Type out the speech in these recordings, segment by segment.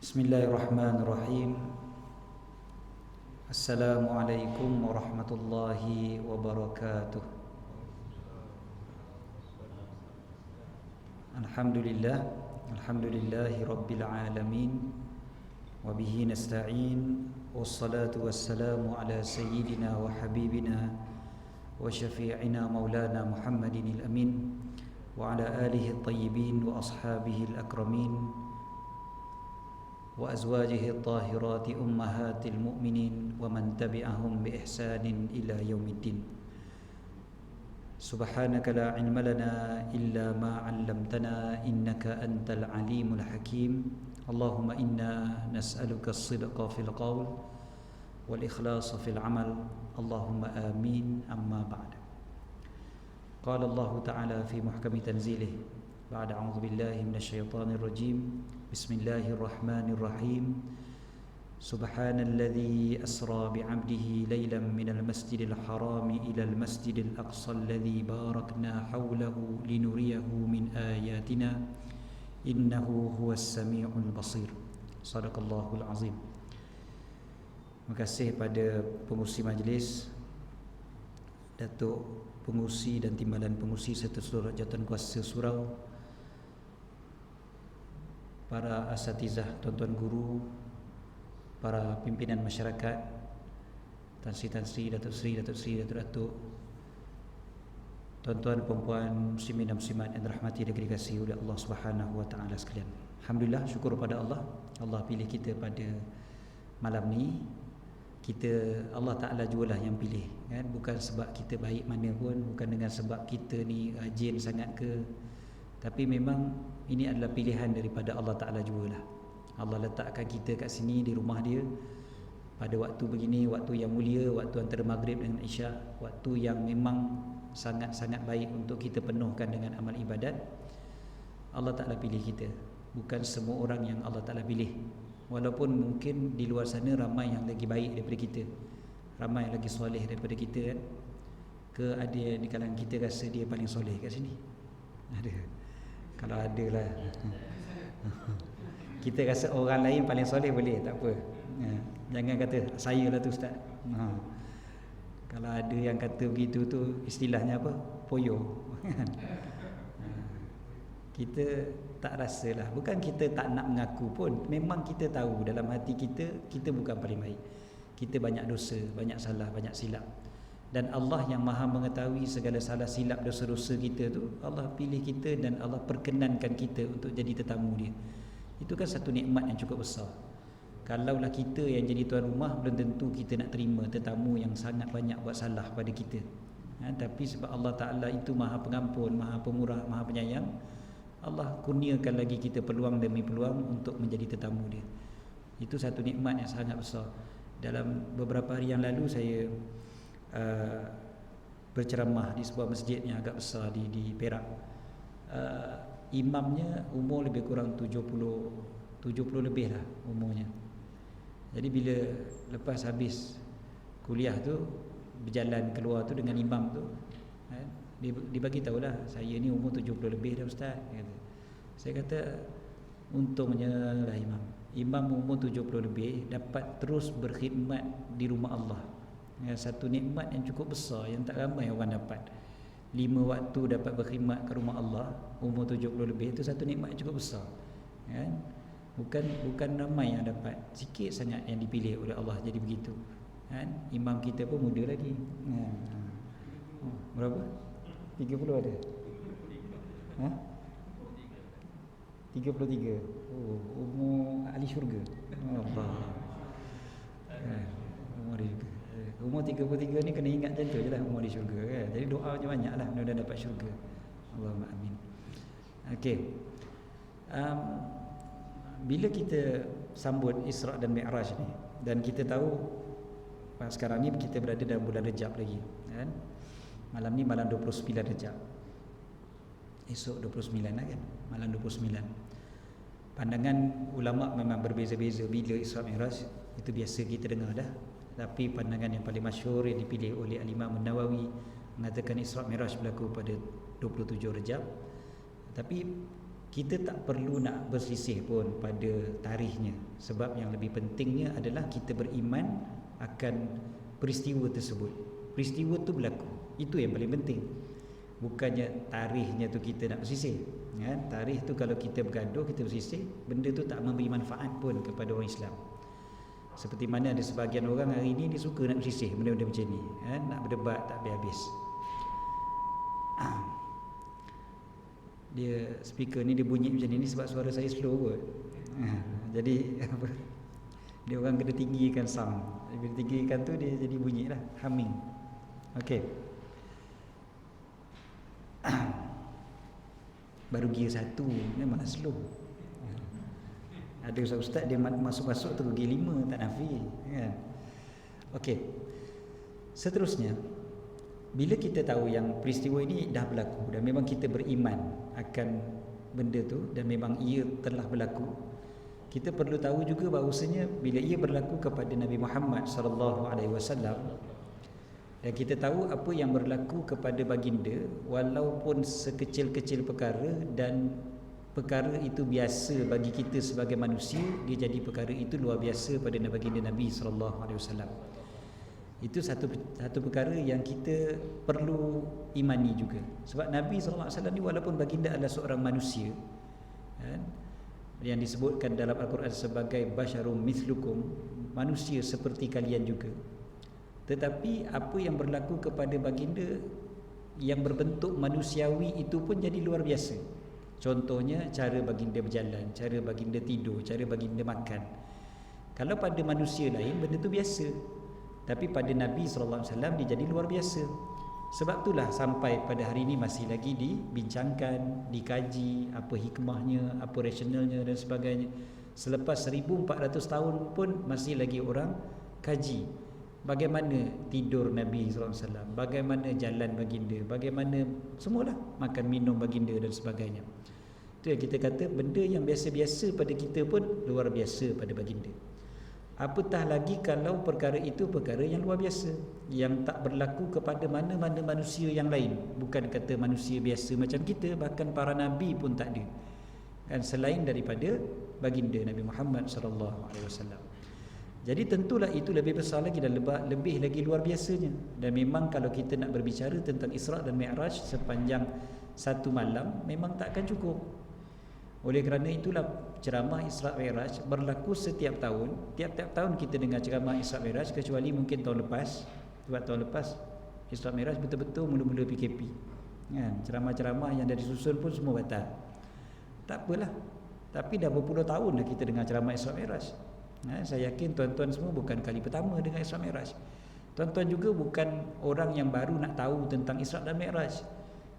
Bismillahirrahmanirrahim. Assalamualaikum warahmatullahi wabarakatuh. Alhamdulillahi rabbil alamin. Wabihi nasta'in. Wassalatu wassalamu ala sayyidina wa habibina wa syafi'ina maulana Muhammadin al-amin wa ala alihi at-tayyibin wa ashabihi al-akramin wa azwajihi at-tahirati ummahatil mu'minin wa man tabi'ahum bi ihsanin ila yaumiddin. Subhanaka la ilma lana illa ma 'allamtana innaka antal alimul hakim. Allahumma inna nas'aluka as-sidqa fil qawl wal ikhlasa fil amal. Allahumma amin. Amma ba'd. Qala Allah ta'ala fi muhkami tanzilih ba'da a'udzu billahi minasy syaithanir rajim. Bismillahirrahmanirrahim. Subhanalladzi asra bi'abdihi lailan minal masjidil harami ilal masjidil aqsa alladzi barakna hawlahu linuriyahu min ayatina innahu huwas samiul basir. Sadaqallahul azim. Terima kasih pada pengurusi majlis, Datuk Pengurusi dan Timbalan Pengurusi serta seluruh Jawatankuasa Surau, para asatizah, tuan-tuan guru, para pimpinan masyarakat, Tan Sri, Datuk Sri, Datuk, tuan-tuan, perempuan, muslimin dan muslimat yang dirahmati dan dikasihi oleh Allah Subhanahu wa taala sekalian. Alhamdulillah, syukur pada Allah. Allah pilih kita pada malam ni. Allah Taala jualah yang pilih, kan? Bukan sebab kita baik mana pun, bukan dengan sebab kita ni rajin sangat ke, tapi memang ini adalah pilihan daripada Allah Ta'ala jugalah. Allah letakkan kita kat sini di rumah dia pada waktu begini, waktu yang mulia, waktu antara maghrib dengan isyak, waktu yang memang sangat-sangat baik untuk kita penuhkan dengan amal ibadat. Allah Ta'ala pilih kita, bukan semua orang yang Allah Ta'ala pilih. Walaupun mungkin di luar sana ramai yang lagi baik daripada kita, ramai yang lagi soleh daripada kita, kan? Ke ada di kalangan kita rasa dia paling soleh kat sini? Ada? Kalau ada lah. Kita rasa orang lain paling soleh boleh, tak apa. Jangan kata saya lah tu ustaz. Kalau ada yang kata begitu tu, istilahnya apa? Poyo. Kita tak rasalah. Bukan kita tak nak mengaku pun, memang kita tahu dalam hati kita, kita bukan paling baik. Kita banyak dosa, banyak salah, banyak silap. Dan Allah yang maha mengetahui segala salah silap dosa-dosa kita tu, Allah pilih kita dan Allah perkenankan kita untuk jadi tetamu dia. Itu kan satu nikmat yang cukup besar. Kalaulah kita yang jadi tuan rumah, belum tentu kita nak terima tetamu yang sangat banyak buat salah pada kita. Tapi sebab Allah Ta'ala itu maha pengampun, maha pemurah, maha penyayang, Allah kurniakan lagi kita peluang demi peluang untuk menjadi tetamu dia. Itu satu nikmat yang sangat besar. Dalam beberapa hari yang lalu saya berceramah di sebuah masjid yang agak besar di Perak. Imamnya umur lebih kurang 70 lebih lah umurnya. Jadi bila lepas habis kuliah tu, berjalan keluar tu dengan imam tu, dia bagi tahulah, saya ni umur 70 lebih dah ustaz, kata. Saya kata untungnya lah imam umur 70 lebih dapat terus berkhidmat di rumah Allah. Satu nikmat yang cukup besar yang tak ramai orang dapat. 5 waktu dapat berkhidmat ke rumah Allah umur 70 lebih, itu satu nikmat yang cukup besar, kan? Bukan ramai yang dapat, sikit sangat yang dipilih oleh Allah jadi begitu, kan? Imam kita pun muda lagi. Berapa? 30 ada? 33. Umur ahli syurga. Allah. Umur dia. Umur 33 ni kena ingat macam tu je lah, umur di syurga, kan? Jadi doa macam banyak lah mudah-mudahan dapat syurga. Allahumma amin. Okey. Bila kita sambut Isra' dan Mi'raj ni, dan kita tahu sekarang ni kita berada dalam bulan Rejab lagi, kan? Malam ni malam 29 Rejab. Esok 29 lah, kan? Malam 29. Pandangan ulama' memang berbeza-beza bila Isra' Mi'raj, itu biasa kita dengar dah. Tapi pandangan yang paling masyhur yang dipilih oleh Al-Imam An-Nawawi mengatakan Isra' Mi'raj berlaku pada 27 Rejab. Tapi kita tak perlu nak berselisih pun pada tarikhnya, sebab yang lebih pentingnya adalah kita beriman akan peristiwa tersebut. Peristiwa tu berlaku, itu yang paling penting. Bukannya tarikhnya tu kita nak bersisih, kan? Tarikh tu kalau kita bergaduh, kita bersisih, benda tu tak memberi manfaat pun kepada orang Islam. Seperti mana ada sebahagian orang hari ini dia suka nak bersisih benda-benda macam ni, kan? Nak berdebat tak habis-habis. Dia speaker ni dia bunyi macam ni sebab suara saya slow kot. Jadi apa, dia orang kena tinggikan sound. Bila tinggikan tu dia jadi bunyi lah, humming. Okey. Baru gear 1 memang slow. Ada ustaz dia masuk-masuk terus gear 5 tak nafi, kan? Okey. Seterusnya, bila kita tahu yang peristiwa ini dah berlaku dan memang kita beriman akan benda tu dan memang ia telah berlaku, kita perlu tahu juga bahawasanya bila ia berlaku kepada Nabi Muhammad sallallahu alaihi wasallam, dan kita tahu apa yang berlaku kepada baginda, walaupun sekecil-kecil perkara dan perkara itu biasa bagi kita sebagai manusia, dia jadi perkara itu luar biasa pada baginda Nabi sallallahu alaihi wasallam. Itu satu perkara yang kita perlu imani juga. Sebab Nabi sallallahu alaihi wasallam ni walaupun baginda adalah seorang manusia, kan, yang disebutkan dalam Al-Quran sebagai basyarum mithlukum, manusia seperti kalian juga, tetapi apa yang berlaku kepada baginda yang berbentuk manusiawi itu pun jadi luar biasa. Contohnya cara baginda berjalan, cara baginda tidur, cara baginda makan. Kalau pada manusia lain benda tu biasa, tapi pada Nabi SAW dia jadi luar biasa. Sebab itulah sampai pada hari ini masih lagi dibincangkan, dikaji, apa hikmahnya, apa rasionalnya dan sebagainya. Selepas 1400 tahun pun masih lagi orang kaji bagaimana tidur Nabi SAW, bagaimana jalan baginda, bagaimana semualah makan minum baginda dan sebagainya. Itu yang kita kata benda yang biasa-biasa pada kita pun luar biasa pada baginda. Apatah lagi kalau perkara itu perkara yang luar biasa, yang tak berlaku kepada mana-mana manusia yang lain. Bukan kata manusia biasa macam kita, bahkan para nabi pun tak ada, kan, selain daripada baginda Nabi Muhammad SAW. Jadi tentulah itu lebih besar lagi dan lebih lagi luar biasanya. Dan memang kalau kita nak berbicara tentang Isra' dan Mi'raj sepanjang satu malam memang takkan cukup. Oleh kerana itulah ceramah Isra' Mi'raj berlaku setiap tahun. Tiap-tiap tahun kita dengar ceramah Isra' Mi'raj, kecuali mungkin tahun lepas. Sebab tahun lepas Isra' Mi'raj betul-betul mula-mula PKP, kan? Ceramah-ceramah yang dah disusun pun semua batal. Tak apalah, tapi dah berpuluh tahun dah kita dengar ceramah Isra' Mi'raj. Saya yakin tuan-tuan semua bukan kali pertama dengar Isra' Mi'raj. Tuan-tuan juga bukan orang yang baru nak tahu tentang Isra' dan Mi'raj.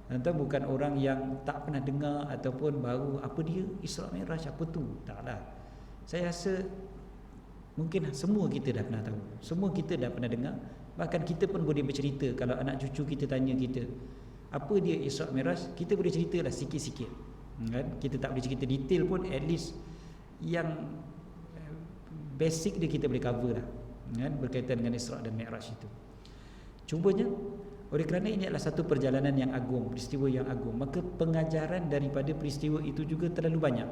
Tuan-tuan bukan orang yang tak pernah dengar ataupun baru apa dia Isra' Mi'raj, apa tu. Taklah. Saya rasa mungkin semua kita dah pernah tahu, semua kita dah pernah dengar. Bahkan kita pun boleh bercerita. Kalau anak cucu kita tanya kita apa dia Isra' Mi'raj, kita boleh ceritalah sikit-sikit, kan? Kita tak boleh cerita detail pun, at least yang basic dia kita boleh cover lah, kan, berkaitan dengan Isra' dan Mi'raj itu. Cumanya oleh kerana ini adalah satu perjalanan yang agung, peristiwa yang agung, maka pengajaran daripada peristiwa itu juga terlalu banyak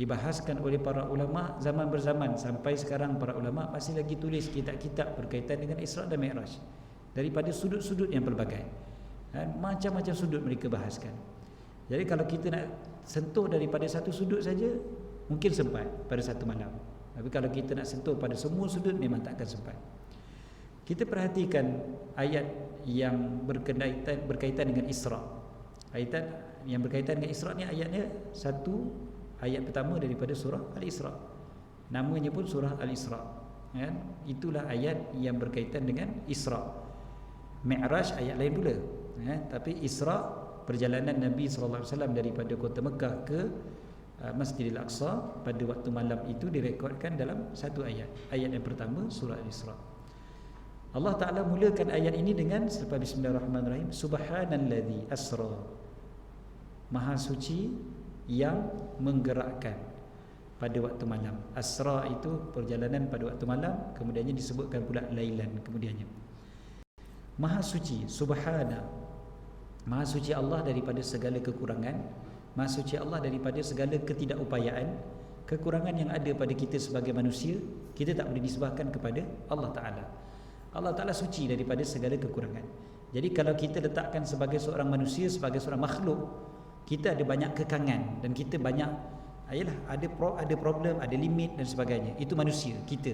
dibahaskan oleh para ulama zaman berzaman. Sampai sekarang para ulama masih lagi tulis kitab-kitab berkaitan dengan Isra' dan Mi'raj daripada sudut-sudut yang pelbagai, kan? Macam-macam sudut mereka bahaskan. Jadi kalau kita nak sentuh daripada satu sudut saja mungkin sempat pada satu malam, tapi kalau kita nak sentuh pada semua sudut memang takkan sempat. Kita perhatikan ayat yang berkaitan dengan Isra'. Ayat yang berkaitan dengan Isra' ni ayatnya satu ayat pertama daripada surah Al-Isra'. Namanya pun surah Al-Isra', kan? Itulah ayat yang berkaitan dengan Isra'. Mi'raj ayat lain pula, kan? Tapi Isra' perjalanan Nabi SAW daripada kota Mekah ke Masjidil Aqsa pada waktu malam itu direkodkan dalam satu ayat. Ayat yang pertama surah Al-Isra'. Allah Ta'ala mulakan ayat ini dengan selepas Bismillahirrahmanirrahim, Subhanalladzi asra, Maha suci yang menggerakkan pada waktu malam. Asra itu perjalanan pada waktu malam, kemudiannya disebutkan pula lailan kemudiannya. Maha suci, Subhana, Maha suci Allah daripada segala kekurangan, Maha suci Allah daripada segala ketidakupayaan, kekurangan yang ada pada kita sebagai manusia. Kita tak boleh disebabkan kepada Allah Ta'ala. Allah Ta'ala suci daripada segala kekurangan. Jadi kalau kita letakkan sebagai seorang manusia, sebagai seorang makhluk, kita ada banyak kekangan dan kita banyak ada problem, ada limit dan sebagainya. Itu manusia, kita.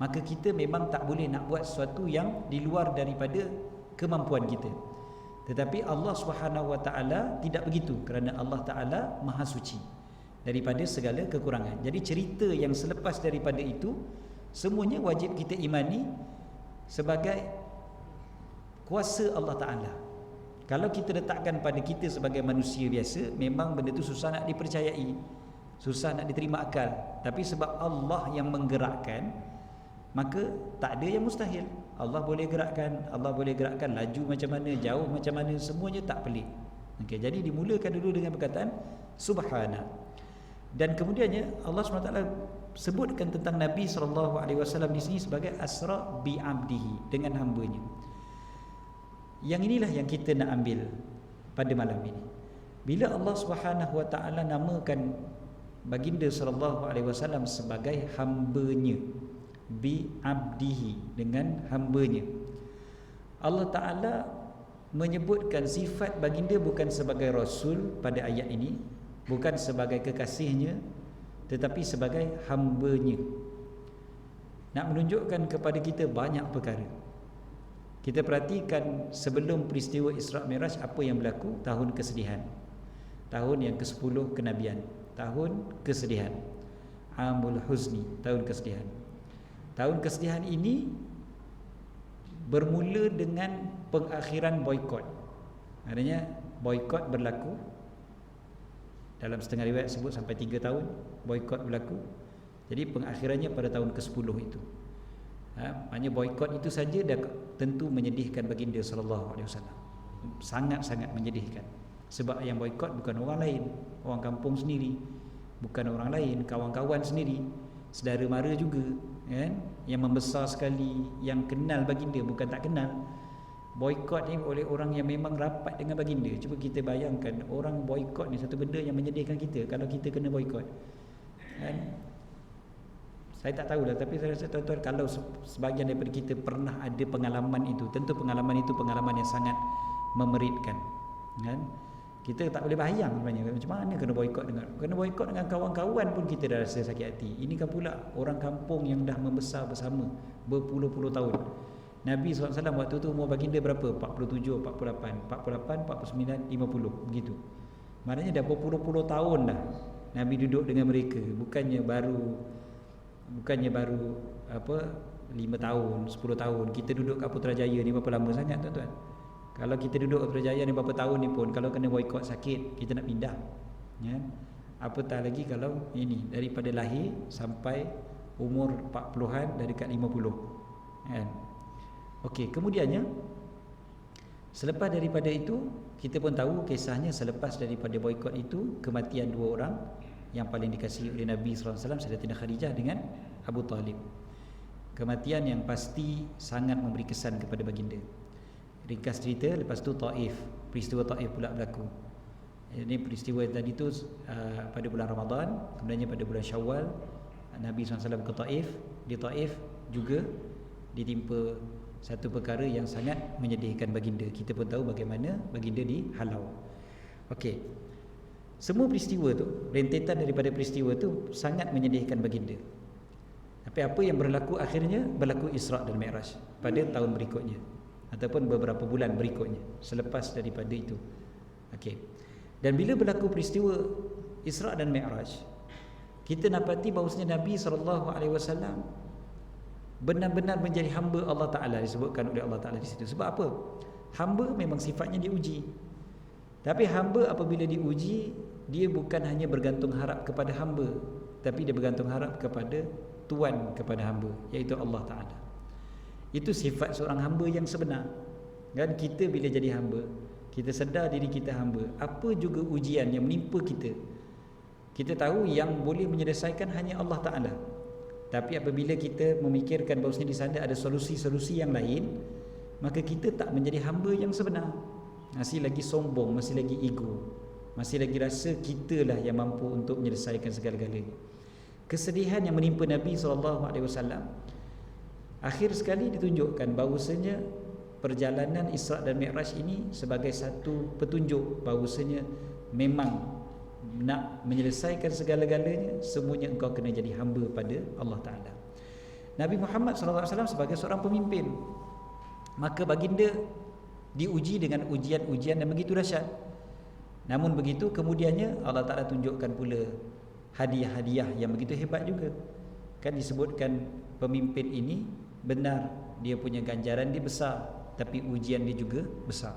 Maka kita memang tak boleh nak buat sesuatu yang di luar daripada kemampuan kita. Tetapi Allah Subhanahu Wa Taala tidak begitu, kerana Allah Taala Maha Suci daripada segala kekurangan. Jadi cerita yang selepas daripada itu semuanya wajib kita imani sebagai kuasa Allah Ta'ala. Kalau kita letakkan pada kita sebagai manusia biasa, memang benda tu susah nak dipercayai, susah nak diterima akal. Tapi sebab Allah yang menggerakkan, maka tak ada yang mustahil. Allah boleh gerakkan laju macam mana, jauh macam mana, semuanya tak pelik. Okey, jadi dimulakan dulu dengan perkataan subhana. Dan kemudiannya Allah SWT sebutkan tentang Nabi SAW di sini sebagai asra bi abdihi, dengan hambanya. Yang inilah yang kita nak ambil pada malam ini. Bila Allah Subhanahu Wa Taala namakan baginda SAW sebagai hambanya, bi abdihi, dengan hambanya, Allah Ta'ala menyebutkan sifat baginda bukan sebagai Rasul pada ayat ini, bukan sebagai kekasihnya, tetapi sebagai hambanya. Nak menunjukkan kepada kita banyak perkara. Kita perhatikan sebelum peristiwa Isra' Mi'raj apa yang berlaku. Tahun kesedihan, tahun yang ke-10 kenabian, tahun kesedihan, Amul Huzni, tahun kesedihan. Tahun kesedihan ini bermula dengan pengakhiran boikot. Adanya boikot berlaku. Dalam setengah riwayat sebut sampai 3 tahun boikot berlaku. Jadi pengakhirannya pada tahun ke-10 itu. Maknanya boikot itu saja dah tentu menyedihkan baginda sallallahu alaihi wasallam. Sangat-sangat menyedihkan. Sebab yang boikot bukan orang lain, orang kampung sendiri, bukan orang lain, kawan-kawan sendiri, saudara mara juga, kan? Yang membesar sekali, yang kenal baginda, bukan tak kenal. Boikot ni oleh orang yang memang rapat dengan baginda. Cuba kita bayangkan, orang boikot ni satu benda yang menyedihkan kita kalau kita kena boikot, kan? Saya tak tahulah, tapi saya rasa tuan-tuan, kalau sebahagian daripada kita pernah ada pengalaman itu, tentu pengalaman itu pengalaman yang sangat memeritkan, kan? Kita tak boleh bayang sebenarnya macam mana kena boikot dengan kawan-kawan pun kita dah rasa sakit hati. Ini kan pula orang kampung yang dah membesar bersama berpuluh-puluh tahun. Nabi SAW waktu tu umur baginda berapa? 47, 48, 49, 50, begitu. Maknanya dah berpuluh-puluh tahun dah Nabi duduk dengan mereka. Bukannya baru 5 tahun, 10 tahun. Kita duduk kat Putrajaya ni berapa lama sangat, tuan-tuan? Kalau kita duduk kat Putrajaya ni berapa tahun ni pun, kalau kena boikot sakit, kita nak pindah, ya? Apatah lagi kalau ini daripada lahir sampai umur 40-an, dah dekat 50, kan? Okey, kemudiannya selepas daripada itu, kita pun tahu kisahnya. Selepas daripada boikot itu, kematian 2 orang yang paling dikasihi oleh Nabi SAW, Sayyidatina Khadijah dengan Abu Talib. Kematian yang pasti sangat memberi kesan kepada baginda. Ringkas cerita, lepas tu Taif, peristiwa Taif pula berlaku. Ini peristiwa tadi tu pada bulan Ramadan, kemudiannya pada bulan Syawal Nabi SAW ke Taif. Di Taif juga ditimpa satu perkara yang sangat menyedihkan baginda. Kita pun tahu bagaimana baginda dihalau. Okey, semua peristiwa tu, rentetan daripada peristiwa tu sangat menyedihkan baginda. Tapi apa yang berlaku akhirnya? Berlaku Isra' dan Mi'raj pada tahun berikutnya, ataupun beberapa bulan berikutnya selepas daripada itu. Okey. Dan bila berlaku peristiwa Isra' dan Mi'raj, kita dapati bahawasanya Nabi SAW benar-benar menjadi hamba Allah Ta'ala, disebutkan oleh Allah Ta'ala di situ. Sebab apa? Hamba memang sifatnya diuji. Tapi hamba apabila diuji, dia bukan hanya bergantung harap kepada hamba, tapi dia bergantung harap kepada Tuan kepada hamba, iaitu Allah Ta'ala. Itu sifat seorang hamba yang sebenar, kan? Kita bila jadi hamba, kita sedar diri kita hamba. Apa juga ujian yang menimpa kita, kita tahu yang boleh menyelesaikan hanya Allah Ta'ala. Tapi apabila kita memikirkan bahawasanya di sana ada solusi-solusi yang lain, maka kita tak menjadi hamba yang sebenar, masih lagi sombong, masih lagi ego, Masih lagi rasa kitalah yang mampu untuk menyelesaikan segala-galanya. Kesedihan yang menimpa Nabi SAW akhir sekali ditunjukkan bahawasanya perjalanan Isra' dan Mi'raj ini sebagai satu petunjuk bahawasanya memang nak menyelesaikan segala-galanya, semuanya engkau kena jadi hamba pada Allah Ta'ala. Nabi Muhammad SAW sebagai seorang pemimpin, maka baginda diuji dengan ujian-ujian yang begitu dahsyat. Namun begitu kemudiannya Allah Ta'ala tunjukkan pula hadiah-hadiah yang begitu hebat juga. Kan disebutkan pemimpin ini benar, dia punya ganjaran dia besar, tapi ujian dia juga besar.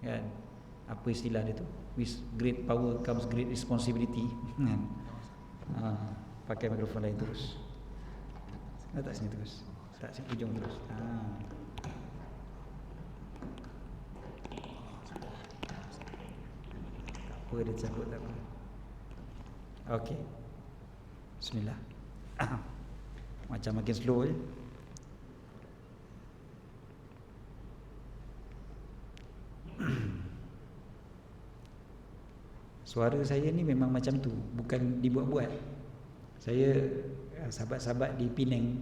Kan? Apa istilah dia tu? With great power comes great responsibility. Kan? Pakai mikrofon lain terus. Tak sini terus. Tak sini ujung terus. Apa dia cabut tak apa. Okey. Bismillah. Macam makin slow je. Suara saya ni memang macam tu, bukan dibuat-buat. Saya, sahabat-sahabat di Penang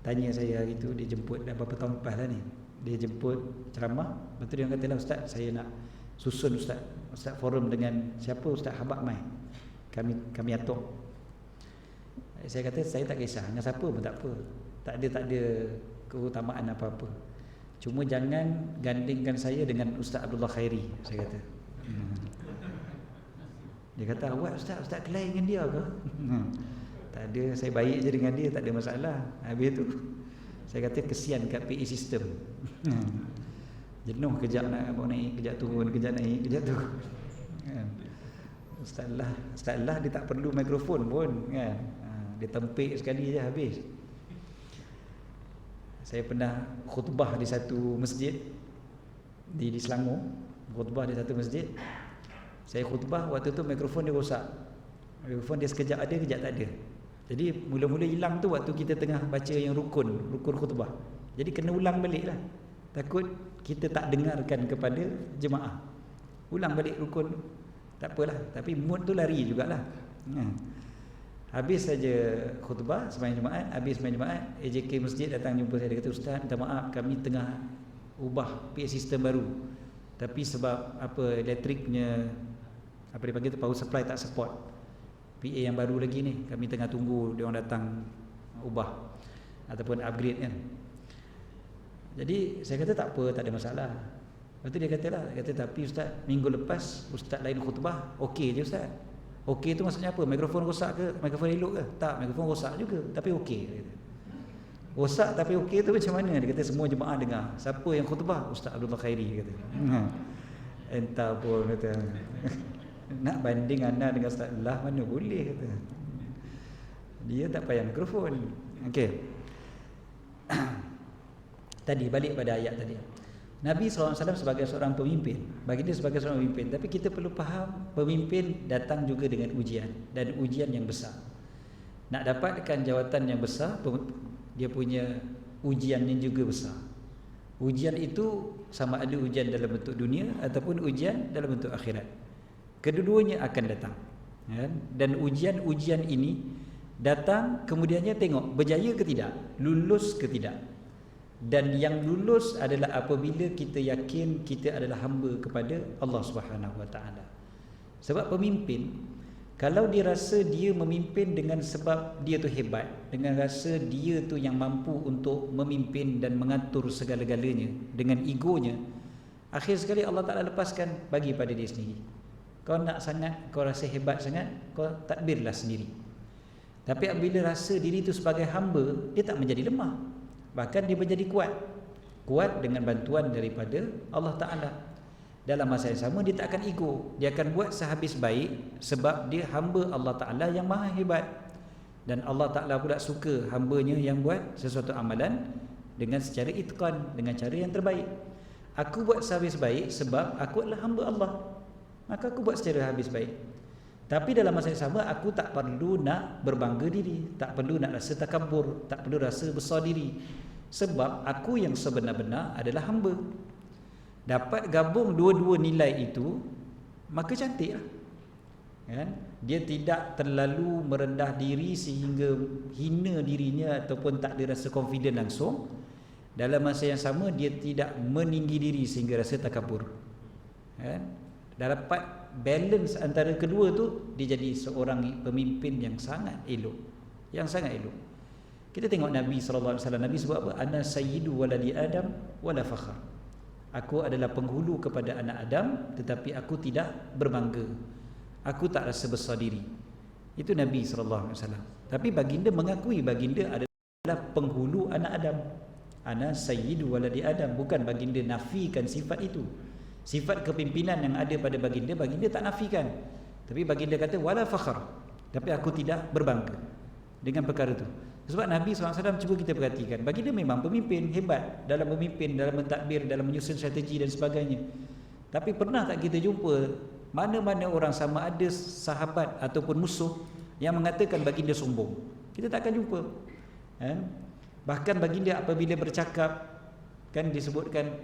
tanya saya hari tu, dia jemput dah berapa tahun lepas lah ni. Dia jemput ceramah, lepas tu dia kata lah, Ustaz, saya nak susun Ustaz forum dengan siapa? Ustaz Habak mai. Kami atur. Saya kata saya tak kisah dengan siapa pun tak apa. Tak ada keutamaan apa-apa. Cuma jangan gandingkan saya dengan Ustaz Abdullah Khairi, saya kata. Dia kata, awak Ustaz kelai dengan dia ke? Tak ada, saya baik je dengan dia, tak ada masalah. Habis tu saya kata kesian kat PA system. Jenuh kejap nak naik, kejap turun, kejap naik, kejap turun. Ustaz lah dia tak perlu mikrofon pun kan. Dia tempik sekali je habis. Saya pernah khutbah di satu masjid di Selangor, khutbah di satu masjid. Saya khutbah, waktu tu mikrofon dia rosak. Mikrofon dia sekejap ada, kejap tak ada. Jadi mula-mula hilang tu waktu kita tengah baca yang rukun khutbah. Jadi kena ulang balik lah. Takut kita tak dengarkan kepada jemaah. Ulang balik rukun. Tak apalah, tapi mood tu lari jugalah. Habis saja khutbah sembahyang Jumaat, habis sembahyang Jumaat, AJK masjid datang jumpa saya. Dia kata, Ustaz, minta maaf, kami tengah ubah PA sistem baru. Tapi sebab elektriknya, apa dipanggil tu, power supply tak support PA yang baru lagi ni, kami tengah tunggu dia orang datang ubah ataupun upgrade kan. Jadi saya kata tak apa, tak ada masalah. Lepas tu dia kata tapi Ustaz, minggu lepas Ustaz lain khutbah, okey je Ustaz. Okey tu maksudnya apa? Mikrofon rosak ke? Mikrofon elok ke? Tak, mikrofon rosak juga tapi okey. Rosak tapi okey tu macam mana? Dia kata semua jemaah dengar. Siapa yang khutbah? Ustaz Abdullah Khairi kata. Entah pun kata. Nak banding anda dengan Ustaz Allah mana boleh kata. Dia tak payah mikrofon. Okey. Tadi balik pada ayat tadi. Nabi SAW sebagai seorang pemimpin, bagi dia sebagai seorang pemimpin, tapi kita perlu faham pemimpin datang juga dengan ujian, dan ujian yang besar. Nak dapatkan jawatan yang besar, dia punya ujiannya juga besar. Ujian itu sama ada ujian dalam bentuk dunia ataupun ujian dalam bentuk akhirat. Kedua-duanya akan datang, dan ujian-ujian ini datang, kemudiannya tengok berjaya ke tidak, lulus ke tidak. Dan yang lulus adalah apabila kita yakin kita adalah hamba kepada Allah Subhanahu Wa Taala. Sebab pemimpin, kalau dia rasa dia memimpin dengan sebab dia tu hebat, dengan rasa dia tu yang mampu untuk memimpin dan mengatur segala-galanya dengan egonya, akhir sekali Allah Ta'ala lepaskan bagi pada dia sendiri. Kau nak sangat, kau rasa hebat sangat, kau tadbirlah sendiri. Tapi apabila rasa diri itu sebagai hamba, dia tak menjadi lemah, bahkan dia menjadi kuat dengan bantuan daripada Allah Ta'ala. Dalam masa yang sama dia tak akan ego, dia akan buat sehabis baik sebab dia hamba Allah Ta'ala yang maha hebat. Dan Allah Ta'ala pula suka hambanya yang buat sesuatu amalan dengan secara itqan, dengan cara yang terbaik. Aku buat sehabis baik sebab aku adalah hamba Allah, maka aku buat secara habis baik. Tapi dalam masa yang sama aku tak perlu nak berbangga diri, tak perlu nak rasa takabur, tak perlu rasa besar diri, sebab aku yang sebenar-benar adalah hamba. Dapat gabung dua-dua nilai itu, maka cantik lah. Kan? Dia tidak terlalu merendah diri sehingga hina dirinya ataupun tak ada rasa confident langsung. Dalam masa yang sama dia tidak meninggi diri sehingga rasa takabur. Kan? Dah dapat balance antara kedua tu, dia jadi seorang pemimpin yang sangat elok. Yang sangat elok. Kita tengok Nabi SAW, Nabi sebut apa? Ana sayyidu waladi Adam wala fakhar. Aku adalah penghulu kepada anak Adam, tetapi aku tidak berbangga. Aku tak rasa besar diri. Itu Nabi SAW. Tapi baginda mengakui baginda adalah penghulu anak Adam. Ana sayyidu waladi Adam. Bukan baginda nafikan sifat itu. Sifat kepimpinan yang ada pada baginda, baginda tak nafikan. Tapi baginda kata wala fakhar. Tapi aku tidak berbangga dengan perkara itu. Sebab Nabi SAW, cuba kita perhatikan, baginda memang pemimpin hebat dalam memimpin, dalam mentadbir, dalam menyusun strategi dan sebagainya. Tapi pernah tak kita jumpa mana-mana orang, sama ada sahabat ataupun musuh, yang mengatakan baginda sombong? Kita tak akan jumpa. Bahkan baginda apabila bercakap, kan disebutkan,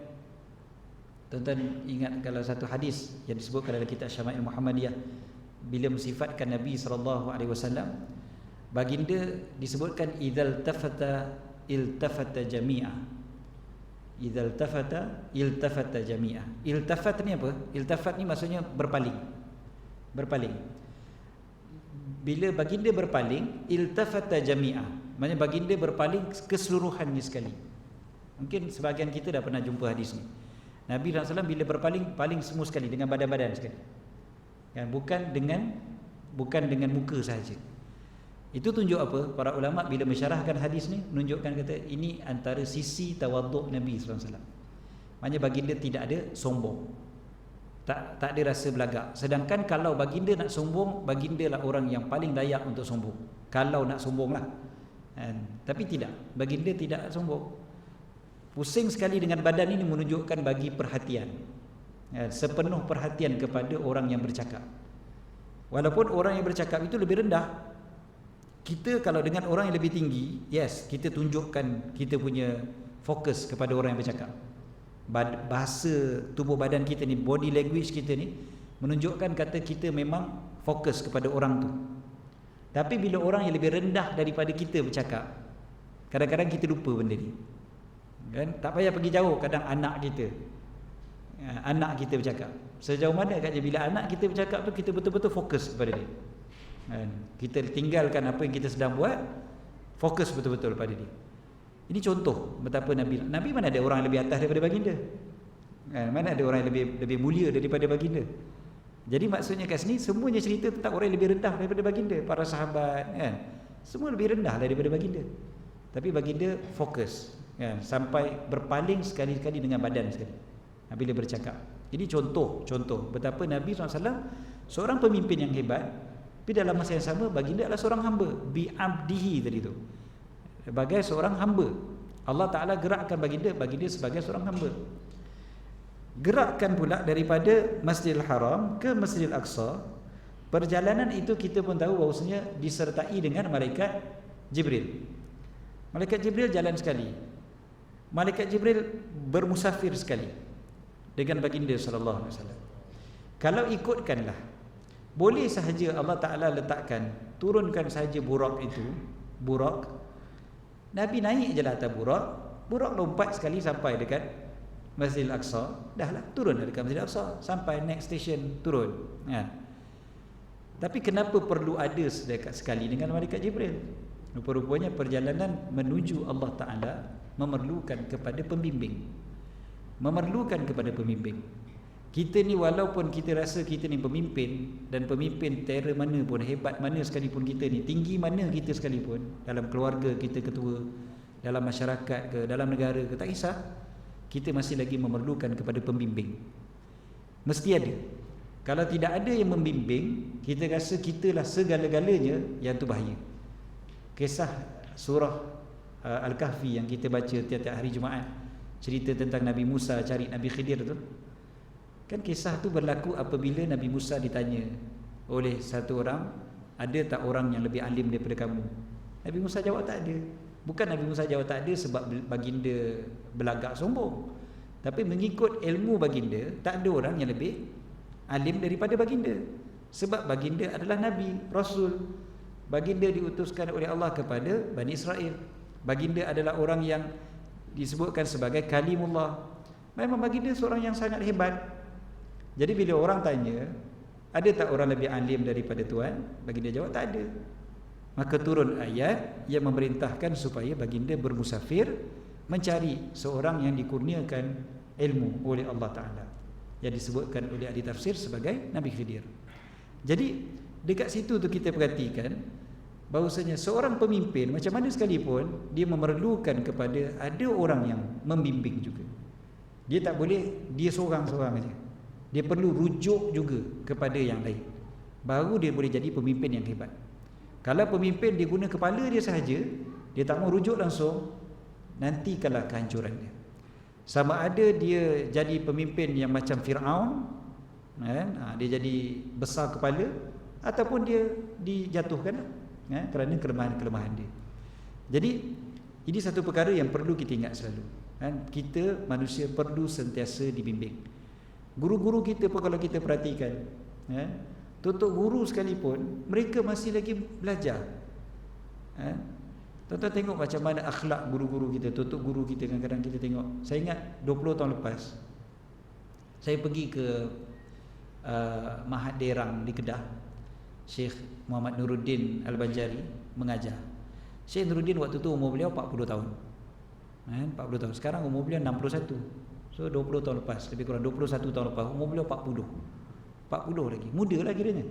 tuan-tuan ingat kalau satu hadis yang disebutkan dalam kitab Syama'il Muhammadiyah, bila mensifatkan Nabi SAW, baginda disebutkan idzal tafata iltafata jami'a. Idzal tafata iltafata jami'a. Iltafat ni apa? Iltafat ni maksudnya berpaling. Berpaling. Bila baginda berpaling, iltafata jami'a, maksudnya baginda berpaling keseluruhannya sekali. Mungkin sebahagian kita dah pernah jumpa hadis ni. Nabi SAW bila berpaling, paling semua sekali, dengan badan-badan sekali. Kan? Bukan dengan muka sahaja. Itu tunjuk apa? Para ulama bila mensyarahkan hadis ni menunjukkan, kata ini antara sisi tawaduk Nabi SAW. Maknanya baginda tidak ada sombong, tak ada rasa belagak. Sedangkan kalau baginda nak sombong, baginda lah orang yang paling layak untuk sombong. Kalau nak sombong lah. Tapi tidak, baginda tidak sombong. Pusing sekali dengan badan ini menunjukkan bagi perhatian, sepenuh perhatian kepada orang yang bercakap. Walaupun orang yang bercakap itu lebih rendah, kita kalau dengan orang yang lebih tinggi, yes, kita tunjukkan kita punya fokus kepada orang yang bercakap. Bahasa tubuh badan kita ni, body language kita ni menunjukkan kata kita memang fokus kepada orang tu. Tapi bila orang yang lebih rendah daripada kita bercakap, kadang-kadang kita lupa benda ni. Kan? Tak payah pergi jauh, kadang anak kita bercakap. Sejauh mana katanya bila anak kita bercakap tu, kita betul-betul fokus kepada dia. Kita tinggalkan apa yang kita sedang buat, fokus betul-betul pada dia. Ini contoh betapa Nabi mana ada orang yang lebih atas daripada baginda, mana ada orang yang lebih mulia daripada baginda. Jadi maksudnya kat sini semuanya cerita tentang orang yang lebih rendah daripada baginda. Para sahabat, kan, semua lebih rendah daripada baginda. Tapi baginda fokus, kan, sampai berpaling sekali-kali dengan badan sekali bila bercakap. Ini contoh betapa Nabi SAW seorang pemimpin yang hebat. Tapi dalam masa yang sama, baginda adalah seorang hamba. Bi'abdihi tadi tu, sebagai seorang hamba. Allah Ta'ala gerakkan baginda sebagai seorang hamba. Gerakkan pula daripada Masjidil Haram ke Masjidil Aqsa. Perjalanan itu kita pun tahu bahawasanya disertai dengan Malaikat Jibril. Malaikat Jibril jalan sekali. Malaikat Jibril bermusafir sekali dengan baginda SAW. Kalau ikutkanlah, boleh sahaja Allah Ta'ala letakkan, turunkan sahaja burak itu, burak, Nabi naik je lah atas burak lompat sekali sampai dekat Masjidil Aqsa, dah lah turun dekat Masjidil Aqsa, sampai next station turun. Tapi kenapa perlu ada sedekat sekali dengan Malaikat Jibril? Rupa-rupanya perjalanan menuju Allah Ta'ala memerlukan kepada pembimbing. Kita ni walaupun kita rasa kita ni pemimpin, dan pemimpin terror mana pun, hebat mana sekalipun kita ni, tinggi mana kita sekalipun, dalam keluarga kita ketua, dalam masyarakat ke, dalam negara ke, tak kisah, kita masih lagi memerlukan kepada pembimbing. Mesti ada. Kalau tidak ada yang membimbing, kita rasa kitalah segala-galanya, yang tu bahaya. Kisah surah Al-Kahfi yang kita baca tiap-tiap hari Jumaat, cerita tentang Nabi Musa cari Nabi Khidir tu. Kan kisah tu berlaku apabila Nabi Musa ditanya oleh satu orang, ada tak orang yang lebih alim daripada kamu? Nabi Musa jawab tak ada. Bukan Nabi Musa jawab tak ada sebab baginda belagak sombong, tapi mengikut ilmu baginda, tak ada orang yang lebih alim daripada baginda. Sebab baginda adalah Nabi, Rasul. Baginda diutuskan oleh Allah kepada Bani Israel. Baginda adalah orang yang disebutkan sebagai Kalimullah. Memang baginda seorang yang sangat hebat. Jadi bila orang tanya, ada tak orang lebih alim daripada Tuhan? Baginda jawab, tak ada. Maka turun ayat yang memerintahkan supaya baginda bermusafir mencari seorang yang dikurniakan ilmu oleh Allah Ta'ala, yang disebutkan oleh ahli tafsir sebagai Nabi Khidir. Jadi dekat situ tu kita perhatikan bahawasanya seorang pemimpin macam mana sekalipun, dia memerlukan kepada ada orang yang membimbing juga. Dia tak boleh dia seorang-seorang saja. Dia perlu rujuk juga kepada yang lain, baru dia boleh jadi pemimpin yang hebat. Kalau pemimpin dia guna kepala dia sahaja, dia tak mau rujuk langsung, nanti kalah kehancuran dia. Sama ada dia jadi pemimpin yang macam Fir'aun, dia jadi besar kepala, ataupun dia dijatuhkan kerana kelemahan-kelemahan dia. Jadi ini satu perkara yang perlu kita ingat selalu. Kita manusia perlu sentiasa dibimbing. Guru-guru kita pun kalau kita perhatikan, tutup guru sekalipun, mereka masih lagi belajar. Tuan-tuan tengok macam mana akhlak guru-guru kita, tutup guru kita. Kadang-kadang kita tengok. Saya ingat 20 tahun lepas, saya pergi ke Mahat Derang di Kedah. Syekh Muhammad Nuruddin Al-Banjari mengajar. Syekh Nuruddin waktu tu umur beliau 40 tahun. 40 tahun. Sekarang umur beliau 61. So 20 tahun lepas, lebih kurang 21 tahun lepas, umur beliau 40 lagi, muda lagi dia.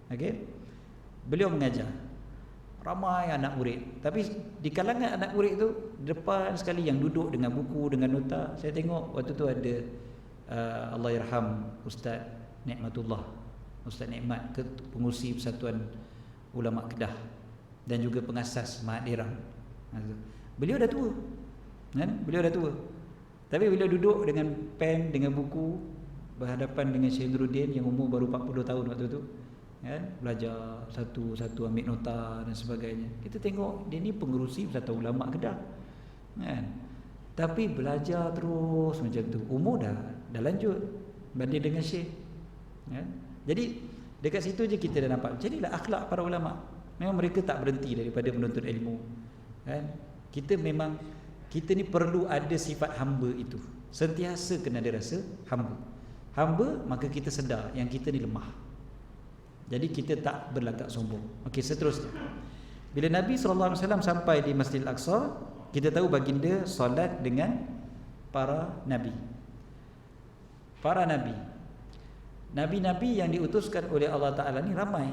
Okey. Beliau mengajar ramai anak murid. Tapi di kalangan anak murid tu, depan sekali yang duduk dengan buku, dengan nota, saya tengok waktu tu ada Allahyarham Ustaz Nikmatullah, Ustaz Nikmat, pengurusi Persatuan Ulama Kedah dan juga pengasas Mahat Derang. Beliau dah tua. Beliau dah tua. Tapi beliau duduk dengan pen, dengan buku, berhadapan dengan Syekh Nuruddin yang umur baru 40 tahun waktu tu, belajar satu-satu, ambil nota dan sebagainya. Kita tengok dia ni pengerusi Persatuan Ulama Kedah, tapi belajar terus macam tu. Umur dah lanjut banding dengan Syekh. Jadi dekat situ je kita dah nampak. Jadilah akhlak para ulama. Memang mereka tak berhenti daripada menuntut ilmu. Kita ni perlu ada sifat hamba itu. Sentiasa kena ada rasa hamba. Hamba, maka kita sedar yang kita ni lemah. Jadi kita tak berlagak sombong. Okey, seterusnya. Bila Nabi SAW sampai di Masjidil Aqsa, kita tahu baginda solat dengan para nabi. Para nabi. Nabi-nabi yang diutuskan oleh Allah Ta'ala ni ramai.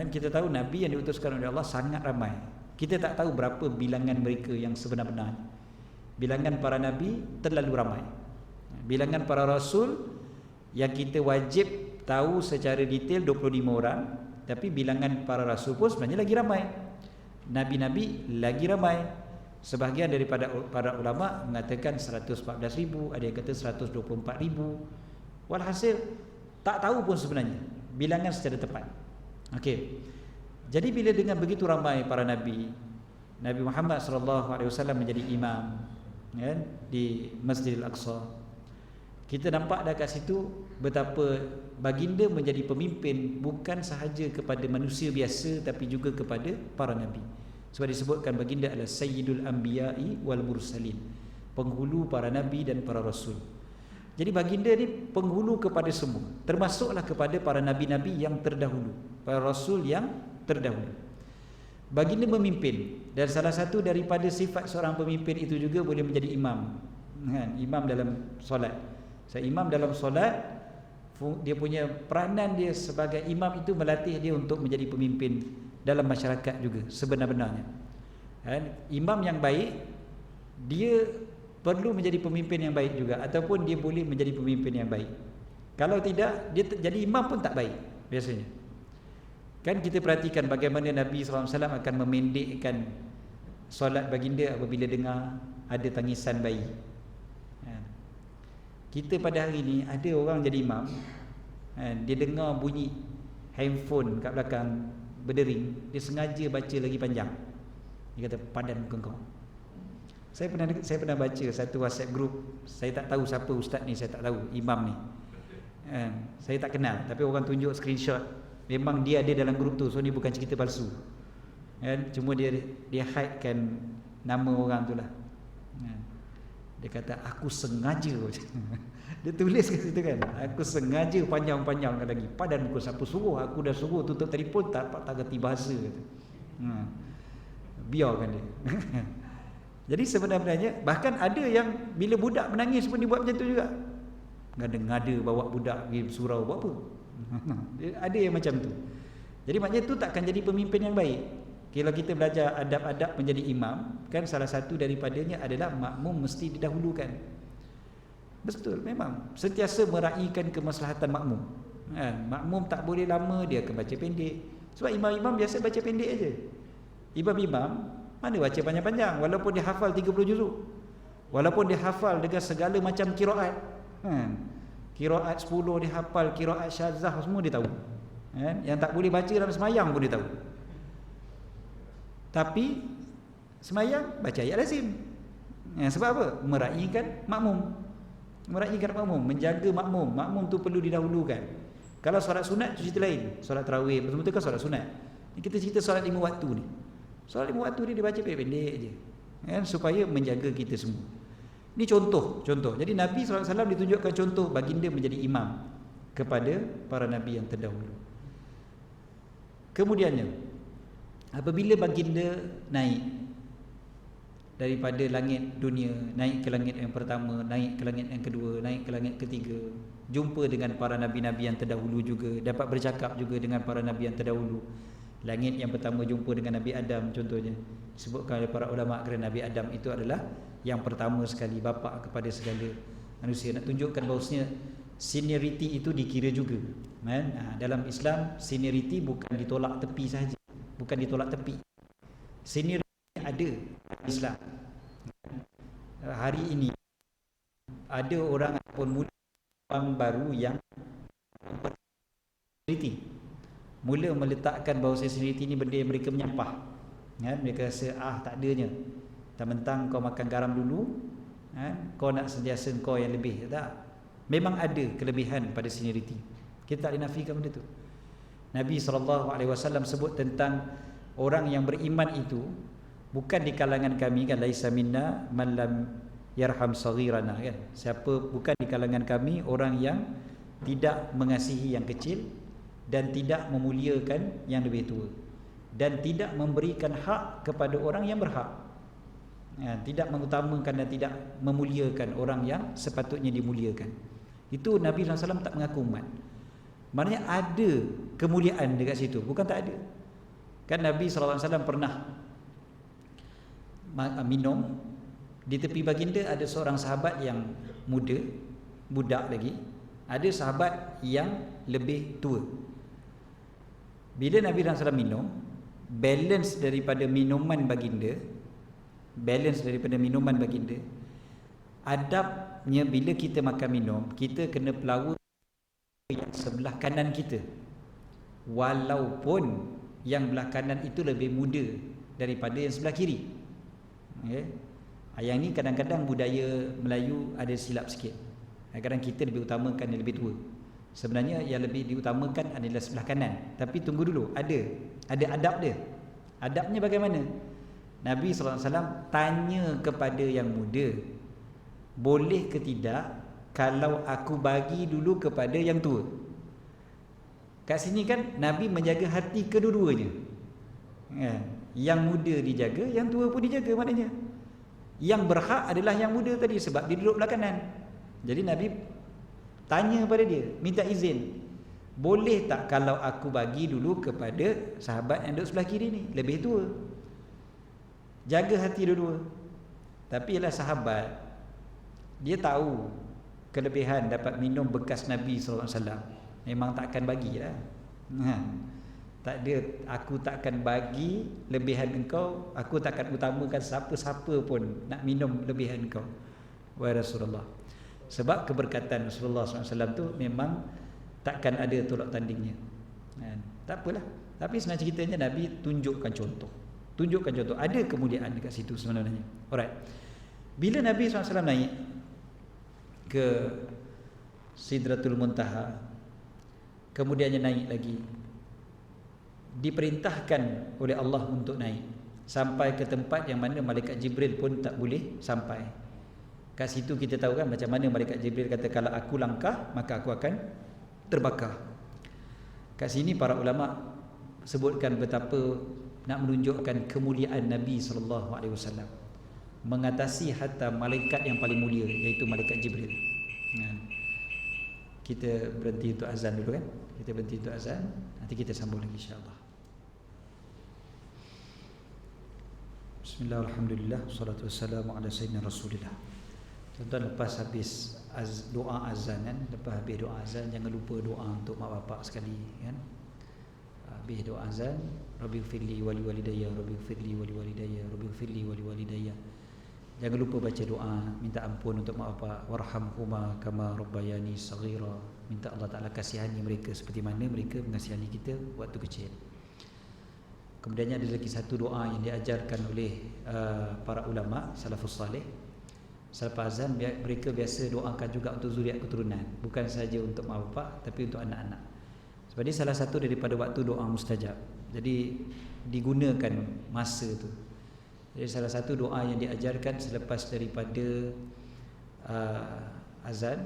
Kita tahu nabi yang diutuskan oleh Allah sangat ramai. Kita tak tahu berapa bilangan mereka yang sebenar-benarnya. Bilangan para nabi terlalu ramai. Bilangan para rasul yang kita wajib tahu secara detail 25 orang, tapi bilangan para rasul pun sebenarnya lagi ramai. Nabi-nabi lagi ramai. Sebahagian daripada para ulama mengatakan 114,000, ada yang kata 124,000. Walhasil tak tahu pun sebenarnya bilangan secara tepat. Okey. Jadi bila dengan begitu ramai para nabi, Nabi Muhammad SAW menjadi imam di Masjidil Aqsa. Kita nampak dah kat situ betapa baginda menjadi pemimpin bukan sahaja kepada manusia biasa, tapi juga kepada para nabi. Sebab disebutkan baginda adalah Sayyidul Anbiya'i wal Mursalin, penghulu para nabi dan para rasul. Jadi baginda ni penghulu kepada semua, termasuklah kepada para nabi-nabi yang terdahulu, para rasul yang terdahulu. Baginda memimpin, dan salah satu daripada sifat seorang pemimpin itu juga boleh menjadi imam. Imam dalam solat. Imam dalam solat, dia punya peranan dia sebagai imam itu melatih dia untuk menjadi pemimpin dalam masyarakat juga sebenar-benarnya. Imam yang baik, dia perlu menjadi pemimpin yang baik juga, ataupun dia boleh menjadi pemimpin yang baik. Kalau tidak, dia jadi imam pun tak baik biasanya. Kan kita perhatikan bagaimana Nabi SAW akan memendekkan solat baginda apabila dengar ada tangisan bayi. Kita pada hari ni ada orang jadi imam, dia dengar bunyi handphone kat belakang berdering, dia sengaja baca lagi panjang. Dia kata, padan muka kau. Saya pernah baca satu WhatsApp group. Saya tak tahu siapa ustaz ni, saya tak tahu, imam ni. Saya tak kenal, tapi orang tunjuk screenshot. Memang dia ada dalam grup tu. So ni bukan cerita palsu. Cuma dia hidekan nama orang tu lah. Dia kata aku sengaja. Dia tulis kat situ kan, aku sengaja panjang-panjang lagi. Padan muka siapa suruh, aku dah suruh tutup telefon, tak reti bahasa kata. Biarkan dia. Jadi sebenarnya bahkan ada yang bila budak menangis pun dibuat macam tu juga. Ngada-ngada bawa budak pergi surau buat apa. Ada yang macam tu. Jadi maknanya tu takkan jadi pemimpin yang baik. Kalau kita belajar adab-adab menjadi imam, kan salah satu daripadanya adalah makmum mesti didahulukan. Betul, memang sentiasa meraihkan kemaslahatan makmum. Makmum tak boleh lama, dia akan baca pendek. Sebab imam-imam biasa baca pendek aja. Imam-imam mana baca panjang-panjang, walaupun dia hafal 30 juzuk, walaupun dia hafal dengan segala macam qiraat. Qiraat 10 dia hafal, qiraat syazah semua dia tahu. Yang tak boleh baca dalam semayang pun dia tahu. Tapi semayang baca ayat lazim. Sebab apa? Meraihkan makmum. Meraihkan makmum, menjaga makmum. Makmum tu perlu didahulukan. Kalau solat sunat tu cerita lain. Solat tarawih betul-betul kan solat sunat. Kita cerita solat 5 waktu ni. Solat 5 waktu ni dia baca pendek-pendek je. Supaya menjaga kita semua. Ini contoh. Jadi Nabi SAW ditunjukkan contoh baginda menjadi imam kepada para nabi yang terdahulu. Kemudiannya, apabila baginda naik daripada langit dunia, naik ke langit yang pertama, naik ke langit yang kedua, naik ke langit ketiga, jumpa dengan para nabi-nabi yang terdahulu juga, dapat bercakap juga dengan para nabi yang terdahulu. Langit yang pertama jumpa dengan Nabi Adam contohnya, disebutkan oleh para ulama kerana Nabi Adam itu adalah yang pertama sekali, bapa kepada segala manusia. Nak tunjukkan bahawasanya seniority itu dikira juga. Dalam Islam seniority bukan ditolak tepi sahaja, bukan ditolak tepi. Seniority ada Islam. Hari ini ada orang ataupun muda orang baru yang seniority, mula meletakkan bahawa seniority ni benda yang mereka menyampah. Mereka rasa tak adanya. Mentang-mentang kau makan garam dulu, kau nak sentiasa kau yang lebih. Tak. Memang ada kelebihan pada seniority. Kita tak dinafikan benda tu. Nabi SAW sebut tentang orang yang beriman itu bukan di kalangan kami kan, laisa minna man lam yarham saghirana kan. Siapa bukan di kalangan kami orang yang tidak mengasihi yang kecil dan tidak memuliakan yang lebih tua, dan tidak memberikan hak kepada orang yang berhak. Tidak mengutamakan dan tidak memuliakan orang yang sepatutnya dimuliakan. Itu Nabi SAW tak mengaku umat. Maknanya ada kemuliaan dekat situ, bukan tak ada. Kan Nabi SAW pernah minum di tepi baginda, ada seorang sahabat yang muda, budak lagi, ada sahabat yang lebih tua. Bila Nabi SAW minum, balance daripada minuman baginda, adabnya bila kita makan minum, kita kena pelawa yang sebelah kanan kita, walaupun yang belah kanan itu lebih muda daripada yang sebelah kiri. Yang ni kadang-kadang budaya Melayu ada silap sikit. Kadang-kadang kita lebih utamakan yang lebih tua. Sebenarnya yang lebih diutamakan adalah sebelah kanan. Tapi tunggu dulu, ada adab dia. Adabnya bagaimana? Nabi SAW tanya kepada yang muda, boleh ke tidak kalau aku bagi dulu kepada yang tua? Kat sini kan Nabi menjaga hati kedua-duanya. Yang muda dijaga, yang tua pun dijaga maknanya. Yang berhak adalah yang muda tadi sebab dia duduk belah kanan. Jadi Nabi tanya pada dia, minta izin, boleh tak kalau aku bagi dulu kepada sahabat yang duduk sebelah kiri ni, lebih tua? Jaga hati dua-dua. Tapi ialah sahabat, dia tahu kelebihan dapat minum bekas Nabi SAW. Memang takkan bagilah. Tak ada, aku takkan bagi lebihan engkau, aku takkan utamakan siapa-siapa pun nak minum lebihan engkau, wahai Rasulullah. Sebab keberkatan Rasulullah SAW tu memang takkan ada tolak tandingnya. Tak apalah. Tapi sebenarnya ceritanya Nabi tunjukkan contoh. Ada kemuliaan dekat situ sebenarnya. Alright. Bila Nabi SAW naik ke Sidratul Muntaha, kemudiannya naik lagi. Diperintahkan oleh Allah untuk naik sampai ke tempat yang mana malaikat Jibril pun tak boleh sampai. Kat situ kita tahu kan macam mana malaikat Jibril kata, kalau aku langkah maka aku akan terbakar. Kat sini para ulama sebutkan betapa nak menunjukkan kemuliaan Nabi SAW mengatasi hatta malaikat yang paling mulia, iaitu malaikat Jibril. Kita berhenti untuk azan dulu kan. Kita berhenti untuk azan, nanti kita sambung lagi insya-Allah. Bismillah, alhamdulillah, salatu wassalamu ala sayyidina Rasulillah. Tuan-tuan, lepas habis doa azan kan, lepas habis doa azan jangan lupa doa untuk mak bapak sekali kan. Habis doa azan, Rabbighfirli wali walidayya, Rabbighfirli wali walidayya, Rabbighfirli wali walidayya. Jangan lupa baca doa minta ampun untuk mak bapak, warhamhuma kama rabbayani saghira. Minta Allah Taala kasihani mereka seperti mana mereka mengasihani kita waktu kecil. Kemudiannya ada lagi satu doa yang diajarkan oleh para ulama salafus salih. Selepas azan mereka biasa doakan juga untuk zuriat keturunan, bukan saja untuk mak bapak tapi untuk anak-anak. Sebab ini salah satu daripada waktu doa mustajab. Jadi digunakan masa tu. Jadi salah satu doa yang diajarkan selepas daripada azan,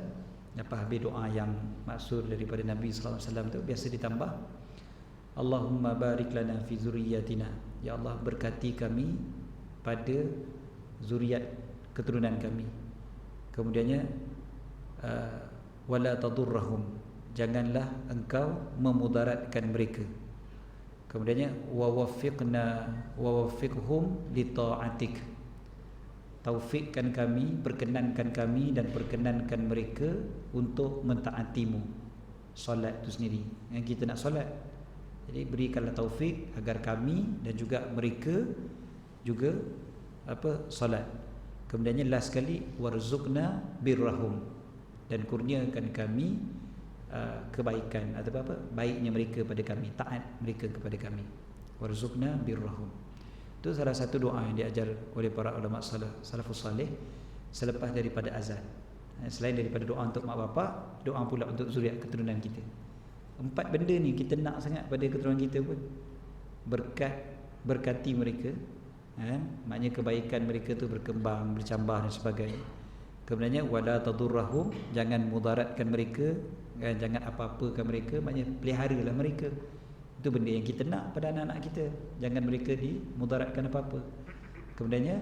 lepas habis doa yang maksud daripada Nabi sallallahu alaihi wasallam tu biasa ditambah Allahumma barik lana fi zurriyatina. Ya Allah, berkati kami pada zuriat keturunan kami. Kemudiannya wala tadurrahum, janganlah engkau memudaratkan mereka. Kemudiannya wawaffiqhum li ta'atik, taufikkan kami, perkenankan kami dan perkenankan mereka untuk mentaatimu. Solat itu sendiri yang kita nak solat, jadi berikanlah taufik agar kami dan juga mereka juga solat. Kemudiannya last sekali, warzuqna birrahum, dan kurniakan kami kebaikan atau baiknya mereka pada kami, taat mereka kepada kami. Warzuqna birrahum. Itu salah satu doa yang diajar oleh para ulama salafus salih selepas daripada azan. Selain daripada doa untuk mak bapak, doa pula untuk zuriat keturunan kita. 4 benda ni kita nak sangat pada keturunan kita pun. Berkati mereka, maknanya kebaikan mereka tu berkembang, bercambah dan sebagainya. Kemudiannya wala tadurrahum, jangan mudaratkan mereka, jangan apa-apakan mereka, maknanya peliharalah mereka. Itu benda yang kita nak pada anak-anak kita, jangan mereka dimudaratkan apa-apa. Kemudiannya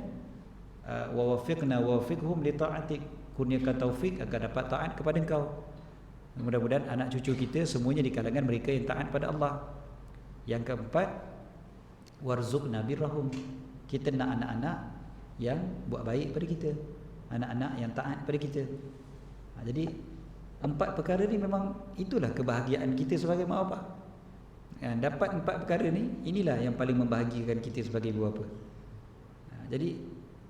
wawafiqna wawafiqhum li ta'atik, kurniakan taufik agar dapat taat kepada engkau. Mudah-mudahan anak cucu kita semuanya di kalangan mereka yang taat pada Allah. Yang keempat, warzuqna birrahum, kita nak anak-anak yang buat baik pada kita, anak-anak yang taat pada kita. Jadi 4 perkara ni memang itulah kebahagiaan kita sebagai mak bapak. Dapat 4 perkara ni, inilah yang paling membahagiakan kita sebagai ibu bapa. Jadi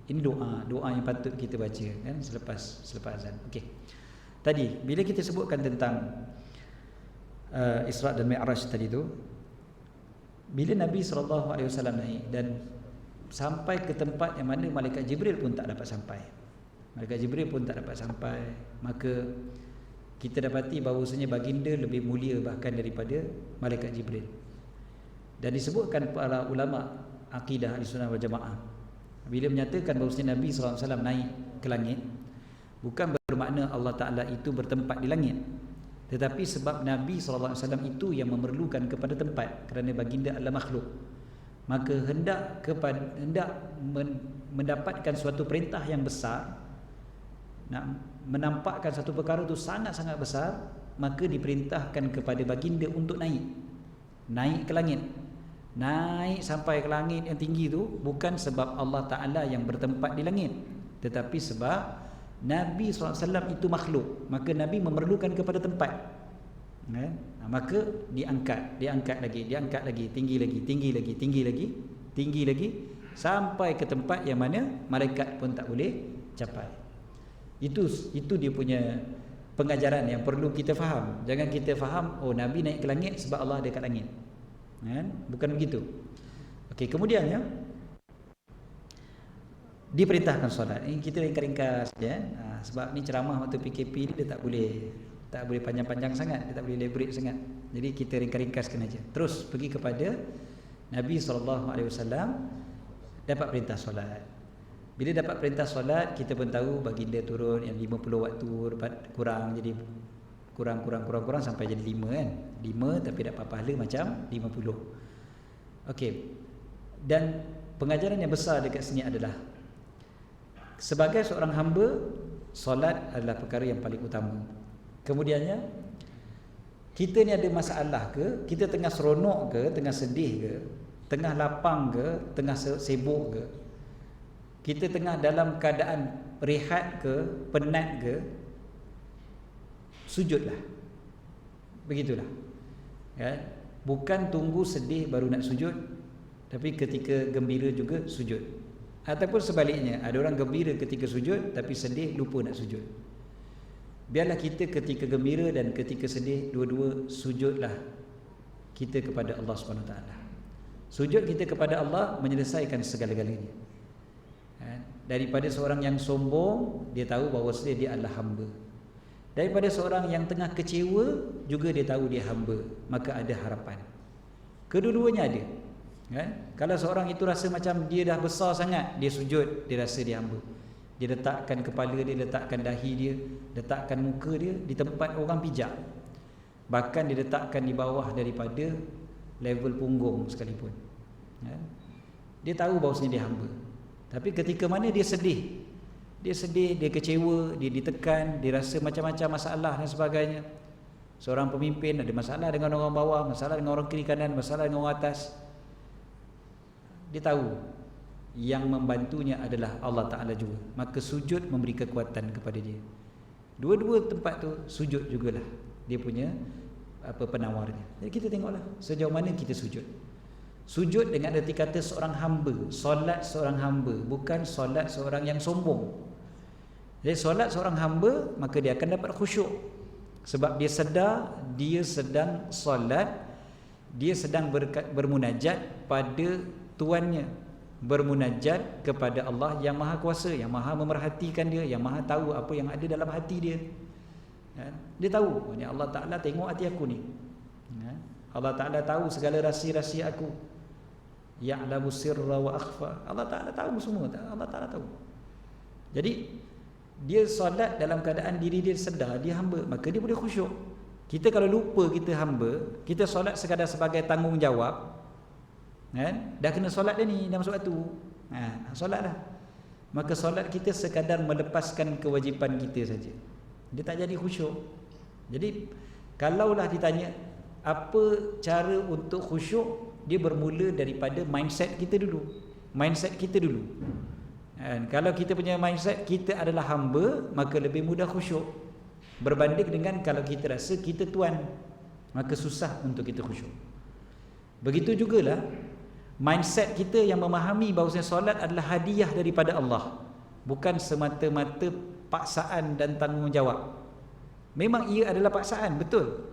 ini doa yang patut kita baca kan selepas azan. Okey. Tadi bila kita sebutkan tentang Isra dan Mi'raj tadi tu, bila Nabi SAW naik dan sampai ke tempat yang mana malaikat Jibril pun tak dapat sampai. Malaikat Jibril pun tak dapat sampai, maka kita dapati bahawasanya baginda lebih mulia bahkan daripada malaikat Jibril. Dan disebutkan para ulama akidah Ahlussunnah wal Jamaah bila menyatakan bahawasanya Nabi SAW naik ke langit, bukan bermakna Allah Ta'ala itu bertempat di langit, tetapi sebab Nabi SAW itu yang memerlukan kepada tempat, kerana baginda adalah makhluk, maka hendak mendapatkan suatu perintah yang besar, nak menampakkan satu perkara itu sangat-sangat besar, maka diperintahkan kepada baginda untuk naik ke langit. Naik sampai ke langit yang tinggi itu bukan sebab Allah Ta'ala yang bertempat di langit, tetapi sebab Nabi SAW itu makhluk, maka Nabi memerlukan kepada tempat. Maka diangkat lagi, tinggi lagi, sampai ke tempat yang mana malaikat pun tak boleh capai. Itu dia punya pengajaran yang perlu kita faham. Jangan kita faham, oh Nabi naik ke langit sebab Allah ada kat langit. Bukan begitu. Okey, kemudiannya diperintahkan solat. Ini kita ringkas-ringkas ya. Sebab ni ceramah waktu PKP ni dia tak tak boleh panjang-panjang sangat, dia tak boleh elaborate sangat. Jadi kita ringkas-ringkaskan aja. Terus pergi kepada Nabi SAW dapat perintah solat. Bila dapat perintah solat, kita pun tahu baginda turun yang 50 waktu kurang, jadi kurang sampai jadi 5 kan. 5 tapi dapat pahala macam 50. Okey. Dan pengajaran yang besar dekat sini adalah sebagai seorang hamba, solat adalah perkara yang paling utama. Kemudiannya, kita ni ada masalah ke, kita tengah seronok ke, tengah sedih ke, tengah lapang ke, tengah sibuk ke, kita tengah dalam keadaan rehat ke, penat ke, sujudlah. Begitulah. Ya, bukan tunggu sedih baru nak sujud, tapi ketika gembira juga sujud. Ataupun sebaliknya, ada orang gembira ketika sujud tapi sedih lupa nak sujud. Biarlah kita ketika gembira dan ketika sedih, dua-dua sujudlah kita kepada Allah SWT. Sujud kita kepada Allah menyelesaikan segala-galanya. Daripada seorang yang sombong, dia tahu bahawa dia adalah hamba. Daripada seorang yang tengah kecewa, juga dia tahu dia hamba, maka ada harapan. Kedua-duanya ada. Kalau seorang itu rasa macam dia dah besar sangat, dia sujud, dia rasa dia hamba. Dia letakkan kepala dia, letakkan dahi dia, letakkan muka dia di tempat orang pijak. Bahkan dia letakkan di bawah daripada level punggung sekalipun. Dia tahu bahawasanya dia hamba. Tapi ketika mana dia sedih, dia kecewa, dia ditekan, dia rasa macam-macam masalah dan sebagainya. Seorang pemimpin ada masalah dengan orang bawah, masalah dengan orang kiri kanan, masalah dengan orang atas. Dia tahu yang membantunya adalah Allah Ta'ala juga, maka sujud memberi kekuatan kepada dia. Dua-dua tempat tu sujud jugalah dia punya penawarnya. Jadi kita tengoklah sejauh mana kita sujud. Sujud dengan erti kata seorang hamba, solat seorang hamba, bukan solat seorang yang sombong. Jadi solat seorang hamba, maka dia akan dapat khusyuk, sebab dia sedar dia sedang solat, dia sedang bermunajat pada Tuannya, bermunajat kepada Allah yang Maha Kuasa, yang Maha memerhatikan dia, yang Maha tahu apa yang ada dalam hati dia. Dia tahu, Allah Ta'ala tengok hati aku ni. Allah Ta'ala tahu segala rahsia-rahsia aku. Ya'lamu sirra wa akhfa. Allah Ta'ala tahu semua. Allah Ta'ala tahu. Jadi dia solat dalam keadaan diri dia sedar dia hamba, maka dia boleh khusyuk. Kita kalau lupa kita hamba, kita solat sekadar sebagai tanggungjawab, dah kena solat dah ni, dah masuk waktu, solat dah, maka solat kita sekadar melepaskan kewajipan kita saja, dia tak jadi khusyuk. Jadi kalaulah ditanya apa cara untuk khusyuk, dia bermula daripada mindset kita dulu. Kalau kita punya mindset kita adalah hamba, maka lebih mudah khusyuk, berbanding dengan kalau kita rasa kita tuan, maka susah untuk kita khusyuk. Begitu jugalah mindset kita yang memahami bahawa solat adalah hadiah daripada Allah, bukan semata-mata paksaan dan tanggungjawab. Memang ia adalah paksaan, betul.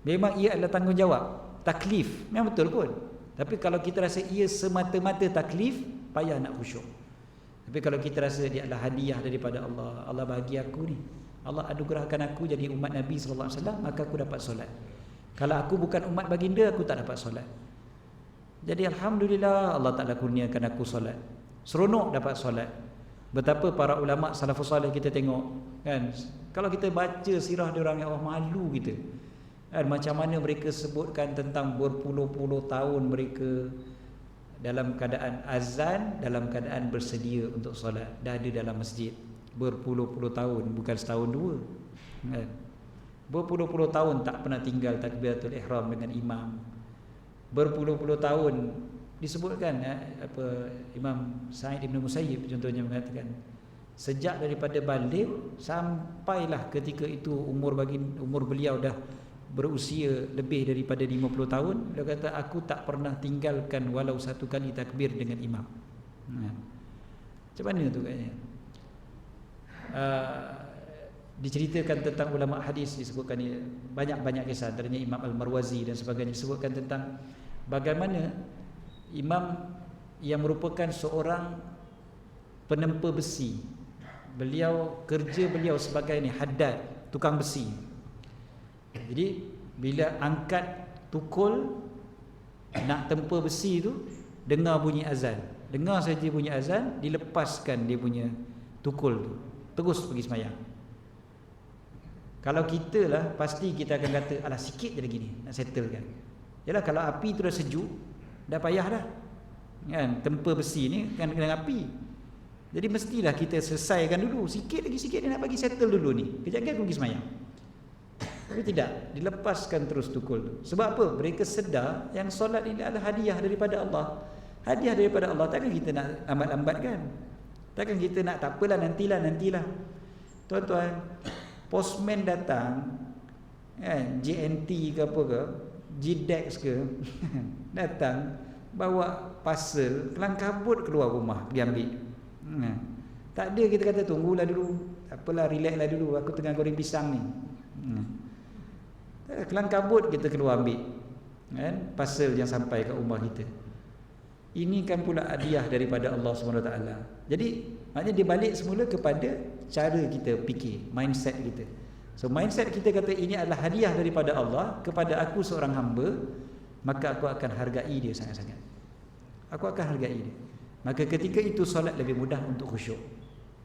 Memang ia adalah tanggungjawab, taklif, memang betul pun. Tapi kalau kita rasa ia semata-mata taklif, payah nak khusyuk. Tapi kalau kita rasa dia adalah hadiah daripada Allah, Allah bagi aku ni, Allah anugerahkan aku jadi umat Nabi SAW, maka aku dapat solat. Kalau aku bukan umat baginda, aku tak dapat solat. Jadi alhamdulillah Allah Ta'ala kurniakan aku solat, seronok dapat solat. Betapa para ulama salafus salih kita tengok kan, kalau kita baca sirah dia orang, ya Allah, malu kita kan, macam mana mereka sebutkan tentang berpuluh-puluh tahun mereka dalam keadaan azan, dalam keadaan bersedia untuk solat, dah ada dalam masjid berpuluh-puluh tahun, bukan setahun dua kan? Berpuluh-puluh tahun tak pernah tinggal takbiratul ihram dengan imam. Berpuluh-puluh tahun disebutkan Imam Sa'id Ibn Musayyib contohnya mengatakan, sejak daripada balik sampailah ketika itu umur beliau dah berusia lebih daripada 50 tahun, dia kata aku tak pernah tinggalkan walau satu kali takbir dengan imam. Macam mana tu katanya? Diceritakan tentang ulama hadis, disebutkan banyak-banyak kisah, antaranya Imam Al-Marwazi dan sebagainya, disebutkan tentang bagaimana imam yang merupakan seorang penempa besi, kerja beliau sebagai haddad, tukang besi. Jadi bila angkat tukul nak tempa besi tu, dengar bunyi azan. Dengar saja bunyi azan, dilepaskan dia punya tukul tu, terus pergi sembahyang. Kalau kita lah, pasti kita akan kata, alah sikit je lagi ni nak settlekan. Yalah, kalau api tu dah sejuk, dah payah dah kan, tempa besi ni kan dengan api. Jadi mestilah kita selesaikan dulu, sikit lagi dia nak bagi settle dulu ni, kejap lagi aku pergi sembahyang. Tapi tidak, dilepaskan terus tukul tu. Sebab apa? Mereka sedar yang solat ini adalah hadiah daripada Allah. Hadiah daripada Allah, takkan kita nak lambat-lambatkan. Takkan kita nak tak apalah, nantilah. Tuan-tuan, postman datang kan, JNT ke apa ke, GDEX ke datang bawa parcel, kelang kabut keluar rumah pergi ambil. Tak ada kita kata tunggulah dulu, tak apalah, relaxlah dulu, aku tengah goreng pisang ni. Kelang kabut kita keluar ambil kan, parcel yang sampai ke rumah kita. Ini kan pula hadiah daripada Allah SWT. Jadi maknanya dia balik semula kepada cara kita fikir, mindset kita. So mindset kita kata ini adalah hadiah daripada Allah kepada aku seorang hamba, maka aku akan hargai dia sangat-sangat. Aku akan hargai dia. Maka ketika itu solat lebih mudah untuk khusyuk.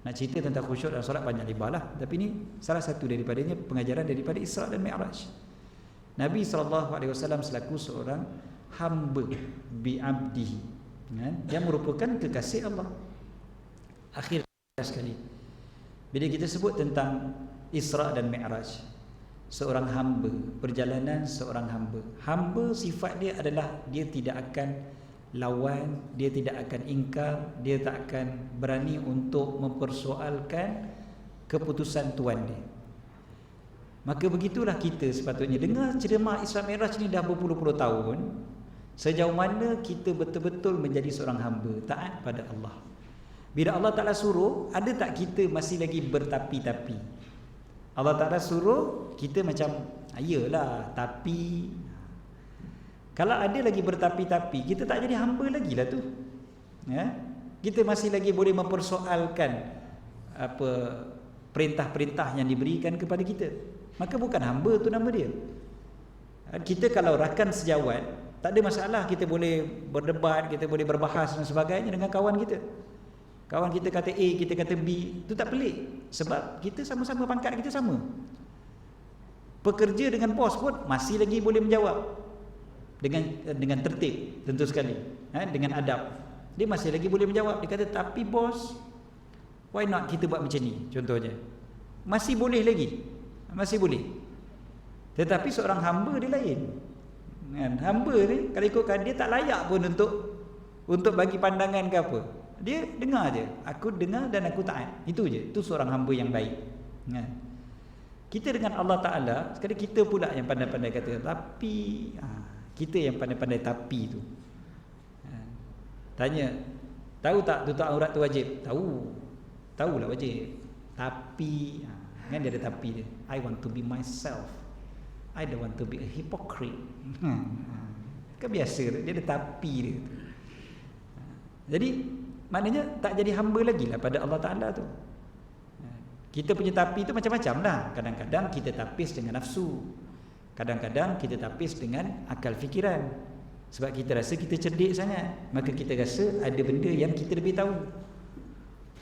Nak cerita tentang khusyuk dalam solat banyak lebar lah, tapi ini salah satu daripadanya pengajaran daripada Isra dan Mi'raj. Nabi SAW selaku seorang hamba bi'abdihi, kan? Yang merupakan kekasih Allah. Akhir sekali, bila kita sebut tentang Isra dan Mi'raj, seorang hamba, perjalanan seorang hamba. Hamba sifat dia adalah dia tidak akan lawan, dia tidak akan ingkar, dia tak akan berani untuk mempersoalkan keputusan Tuhan dia. Maka begitulah kita sepatutnya dengar ceramah Isra Mi'raj ni dah berpuluh-puluh tahun. Sejauh mana kita betul-betul menjadi seorang hamba taat pada Allah. Bila Allah Ta'ala suruh, ada tak kita masih lagi bertapi-tapi? Allah Ta'ala suruh, kita macam ayolah, tapi kalau ada lagi bertapi-tapi, kita tak jadi hamba lagi lah tu, ya? Kita masih lagi boleh mempersoalkan apa perintah-perintah yang diberikan kepada kita, maka bukan hamba tu nama dia. Kita kalau rakan sejawat, tak ada masalah, kita boleh berdebat, kita boleh berbahas dan sebagainya dengan kawan kita. Kawan kita kata A, kita kata B, itu tak pelik, sebab kita sama-sama pangkat kita sama. Pekerja dengan bos pun masih lagi boleh menjawab dengan tertib, tentu sekali, dengan adab. Dia masih lagi boleh menjawab. Dia kata, tapi bos, why not kita buat macam ni, contohnya. Masih boleh lagi, masih boleh. Tetapi seorang hamba dia lain, kan? Hamba ni kalau ikutkan, dia tak layak pun untuk bagi pandangan ke apa. Dia dengar je, aku dengar dan aku taat, itu je. Itu seorang hamba yang baik, kan? Kita dengan Allah Ta'ala, sekali kita pula yang pandai-pandai kata tapi, kita yang pandai-pandai tapi tu. Tanya, tahu tak tutup aurat tu wajib? Tahulah wajib. Tapi, kan dia ada tapi dia. I want to be myself, I don't want to be a hypocrite. Kan biasa dia ada tapi dia. Jadi maknanya tak jadi hamba lagi lah pada Allah Ta'ala tu. Kita punya tapi tu macam-macam lah. Kadang-kadang kita tapis dengan nafsu, kadang-kadang kita tapis dengan akal fikiran. Sebab kita rasa kita cerdik sangat, maka kita rasa ada benda yang kita lebih tahu.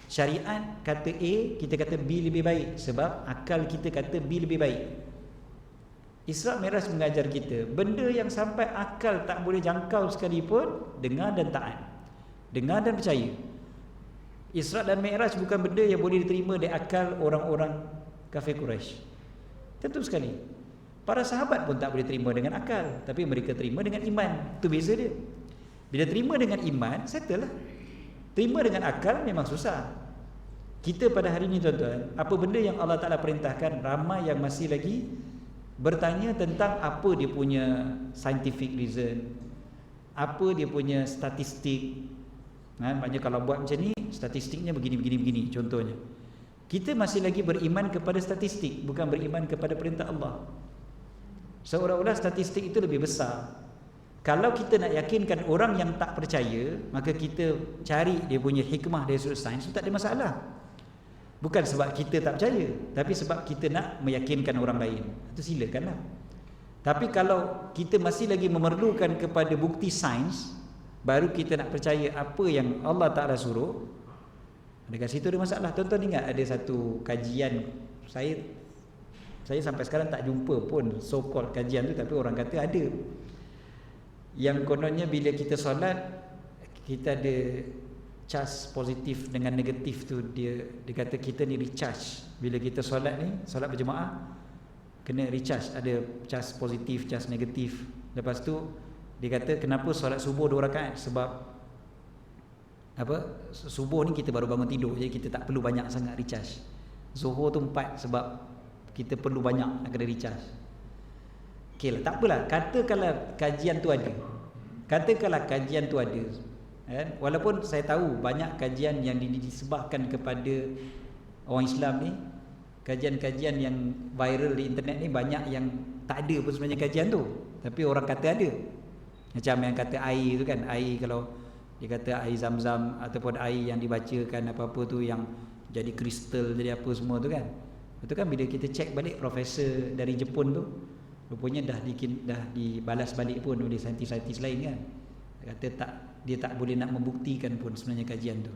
Syariat kata A, kita kata B lebih baik, sebab akal kita kata B lebih baik. Isra Mi'raj mengajar kita benda yang sampai akal tak boleh jangkau sekalipun, dengar dan taat, dengar dan percaya. Isra dan Mi'raj bukan benda yang boleh diterima dari akal orang-orang kafir Quraisy. Tentu sekali. Para sahabat pun tak boleh terima dengan akal, tapi mereka terima dengan iman. Itu beza dia. Bila terima dengan iman, settle lah. Terima dengan akal memang susah. Kita pada hari ini, tuan-tuan, apa benda yang Allah Ta'ala perintahkan, ramai yang masih lagi bertanya tentang apa dia punya scientific reason, apa dia punya statistik. Maknanya kalau buat macam ni, statistiknya begini, contohnya. Kita masih lagi beriman kepada statistik, bukan beriman kepada perintah Allah. Seolah-olah statistik itu lebih besar. Kalau kita nak yakinkan orang yang tak percaya, maka kita cari dia punya hikmah dari sudut sains, itu tak ada masalah. Bukan sebab kita tak percaya, tapi sebab kita nak meyakinkan orang lain. Itu silakanlah. Tapi kalau kita masih lagi memerlukan kepada bukti sains, baru kita nak percaya apa yang Allah Ta'ala suruh, dekat situ ada masalah. Tuan-tuan ingat ada satu kajian, saya sampai sekarang tak jumpa pun so called kajian tu, tapi orang kata ada, yang kononnya bila kita solat, kita ada charge positif dengan negatif tu, dia kata kita ni recharge. Bila kita solat ni, solat berjemaah kena recharge, ada charge positif, charge negatif. Lepas tu dia kata kenapa solat subuh 2 rakaat, sebab apa, subuh ni kita baru bangun tidur, jadi kita tak perlu banyak sangat recharge. Zuhur tu 4 sebab kita perlu banyak nak kena recharge. Okey lah, tak apalah, katakanlah kajian tu ada, walaupun saya tahu banyak kajian yang disebahkan kepada orang Islam ni, kajian-kajian yang viral di internet ni banyak yang tak ada pun sebenarnya kajian tu, tapi orang kata ada. Macam yang kata air tu kan, air kalau dia kata air zam-zam ataupun air yang dibacakan apa-apa tu yang jadi kristal, jadi apa semua tu kan. Itu kan bila kita cek balik, profesor dari Jepun tu rupanya dah dibalas balik pun oleh saintis-saintis lain kan. Dia kata dia tak boleh nak membuktikan pun sebenarnya kajian tu.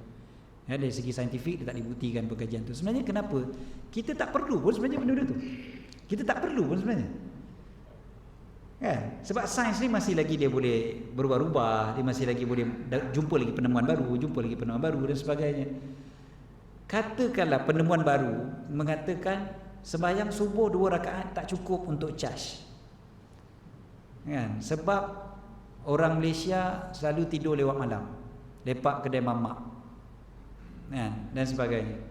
Ya, dari segi saintifik dia tak dibuktikan pun kajian tu. Sebenarnya kenapa? Kita tak perlu pun sebenarnya benda tu. Kita tak perlu pun sebenarnya. Kan? Sebab sains ni masih lagi dia boleh berubah-ubah, dia masih lagi boleh jumpa lagi penemuan baru dan sebagainya. Katakanlah penemuan baru mengatakan sembahyang subuh 2 rakaat tak cukup untuk charge. Kan? Sebab orang Malaysia selalu tidur lewat malam, lepak kedai mamak, kan? Dan sebagainya.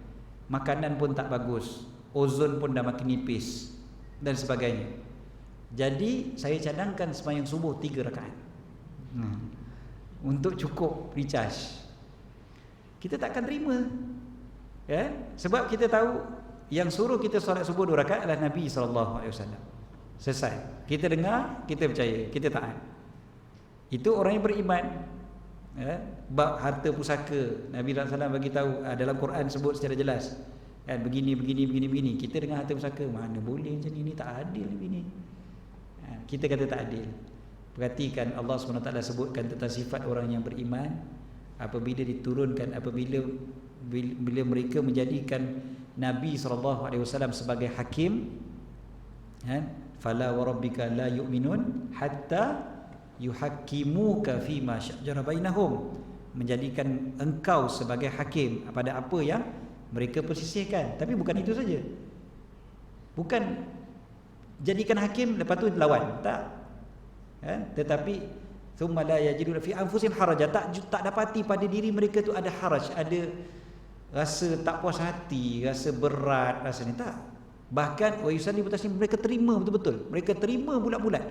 Makanan pun tak bagus, ozon pun dah makin nipis dan sebagainya. Jadi saya cadangkan sembahyang subuh 3 rakaat untuk cukup recharge. Kita takkan terima, ya? Sebab kita tahu yang suruh kita solat subuh 2 rakaat adalah Nabi SAW. Selesai. Kita dengar, kita percaya, kita taat. Itu orang yang beriman. Ya? Bab harta pusaka, Nabi SAW bagi tahu, dalam Quran sebut secara jelas. Kan, begini. Kita dengan harta pusaka, mana boleh macam ni, tak adil begini. Kita kata tak adil. Perhatikan Allah SWT sebutkan tentang sifat orang yang beriman apabila diturunkan, bila mereka menjadikan Nabi SAW sebagai hakim, kan? Fala wa rabbika la yu'minun hatta yuhakkimuka fima syajara bainahum, menjadikan engkau sebagai hakim pada apa yang mereka persisihkan. Tapi bukan itu saja, bukan jadikan hakim lepas tu lawan, tak, kan? Tetapi thumma la yajidu fi anfusihim haraja, tak dapati pada diri mereka tu ada haraj, ada rasa tak puas hati, rasa berat, rasa ni, tak. Bahkan wa yusallimu taslim, mereka terima betul-betul, mereka terima bulat-bulat.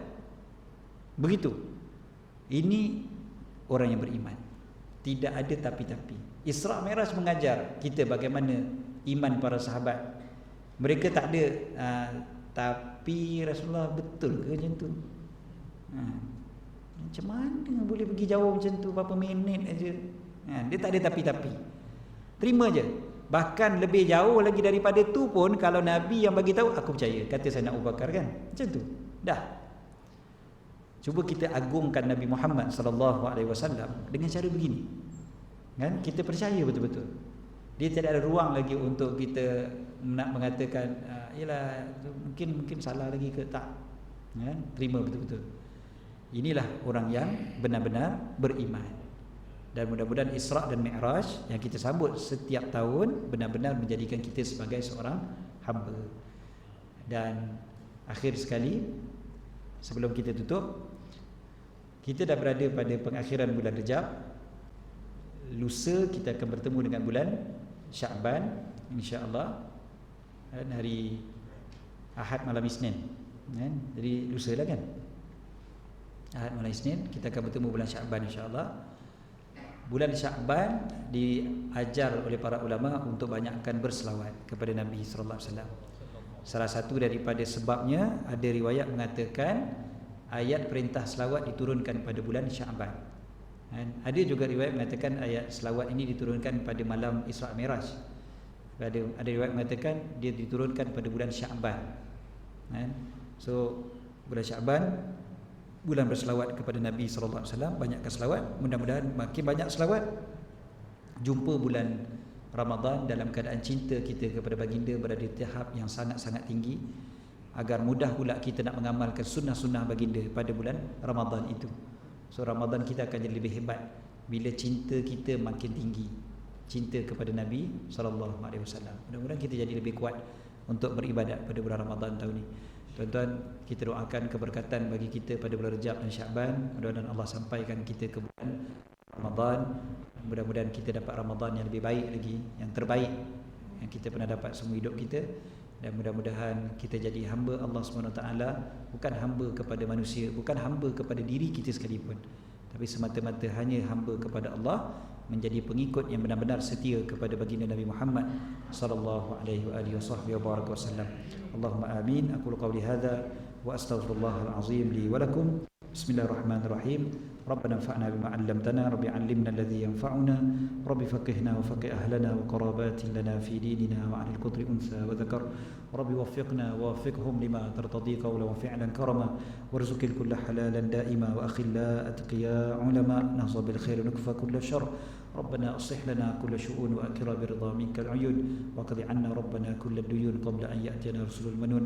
Begitu. Ini orang yang beriman. Tidak ada tapi-tapi. Isra Mi'raj mengajar kita bagaimana iman para sahabat. Mereka tak ada tapi Rasulullah betul ke macam tu? Macam mana boleh pergi jauh macam tu, berapa minit aja? Dia tak ada tapi-tapi. Terima je. Bahkan lebih jauh lagi daripada tu pun, kalau Nabi yang bagi tahu, aku percaya. Kata Sayyidina Abu Bakar kan, macam tu. Dah. Cuba kita agungkan Nabi Muhammad SAW dengan cara begini, kan? Kita percaya betul-betul. Dia tidak ada ruang lagi untuk kita nak mengatakan yalah mungkin salah lagi ke, tak, kan? Terima betul-betul. Inilah orang yang benar-benar beriman. Dan mudah-mudahan Isra dan Mi'raj yang kita sambut setiap tahun benar-benar menjadikan kita sebagai seorang hamba. Dan akhir sekali, sebelum kita tutup, kita dah berada pada pengakhiran bulan Rejab. Lusa kita akan bertemu dengan bulan Sya'ban, insya-Allah, hari Ahad malam Isnin, kan? Jadi lusa lah kan, Ahad malam Isnin kita akan bertemu bulan Sya'ban, insya-Allah. Bulan Sya'ban diajar oleh para ulama untuk banyakkan berselawat kepada Nabi sallallahu alaihi wasallam. Salah satu daripada sebabnya, ada riwayat mengatakan ayat perintah selawat diturunkan pada bulan Sya'ban. Ada juga riwayat mengatakan ayat selawat ini diturunkan pada malam Isra Mi'raj. Ada riwayat mengatakan dia diturunkan pada bulan Sya'ban. So Bulan Syaban, bulan berselawat kepada Nabi sallallahu alaihi wasallam, banyakkan selawat. Mudah-mudahan makin banyak selawat, jumpa bulan Ramadan dalam keadaan cinta kita kepada baginda berada di tahap yang sangat-sangat tinggi, agar mudah pula kita nak mengamalkan sunnah-sunnah baginda pada bulan Ramadan itu. So Ramadan kita akan jadi lebih hebat bila cinta kita makin tinggi, cinta kepada Nabi sallallahu alaihi wasallam. Mudah-mudahan kita jadi lebih kuat untuk beribadat pada bulan Ramadan tahun ini. Tuan-tuan, kita doakan keberkatan bagi kita pada bulan Rejab dan Syaban. Mudah-mudahan Allah sampaikan kita ke bulan Ramadan. Mudah-mudahan kita dapat Ramadan yang lebih baik lagi, yang terbaik yang kita pernah dapat semua hidup kita. Dan mudah-mudahan kita jadi hamba Allah SWT, bukan hamba kepada manusia, bukan hamba kepada diri kita sekalipun, tapi semata-mata hanya hamba kepada Allah, menjadi pengikut yang benar-benar setia kepada baginda Nabi Muhammad sallallahu alaihi wasallam. Allahumma amin. Aku qauli hadza wa astaghfirullahal azim li wa lakum. Bismillahirrahmanirrahim. Rabbana anfa'na bima 'allamtana, rabbi 'allimna alladhi yanfa'una, rabbi faqihna wa faqih ahlana wa qarabatin lana fi dinina wa 'alal qudri untha wa dhakar, rabbi waffiqna wa waffiqhum lima tartadi qawlan wa fi'lan karama, warzuqil kulla halalan da'ima wa akhilla atqiya 'ulama, nahza bil khair nukfa kulla syarr. ربنا أصلح لنا كل شؤون وأكرم برضا منك العيون وقض عنا ربنا كل الديون قبل أن يأتينا رسول المنون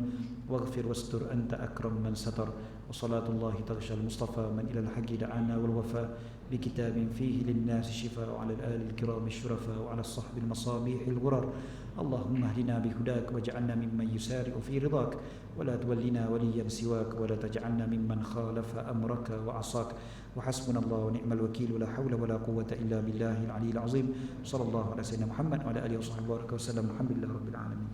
واغفر واستر أنت أكرم من ستر وصلاة الله تغشى المصطفى من إلى الحق دعانا والوفاء بكتاب فيه للناس شفاء وعلى الآل الكرام الشرفاء وعلى الصحب المصابيح الغرر اللهم اهدنا بهداك واجعلنا ممن يسارع في رضاك ولا تولنا وليا سواك ولا تجعلنا ممن خالف أمرك وعصاك وحسبنا الله ونعم الوكيل ولا حول ولا قوة إلا بالله العلي العظيم صلى الله على سيدنا محمد وعلى آله وصحبه وسلم. الحمد لله رب العالمين.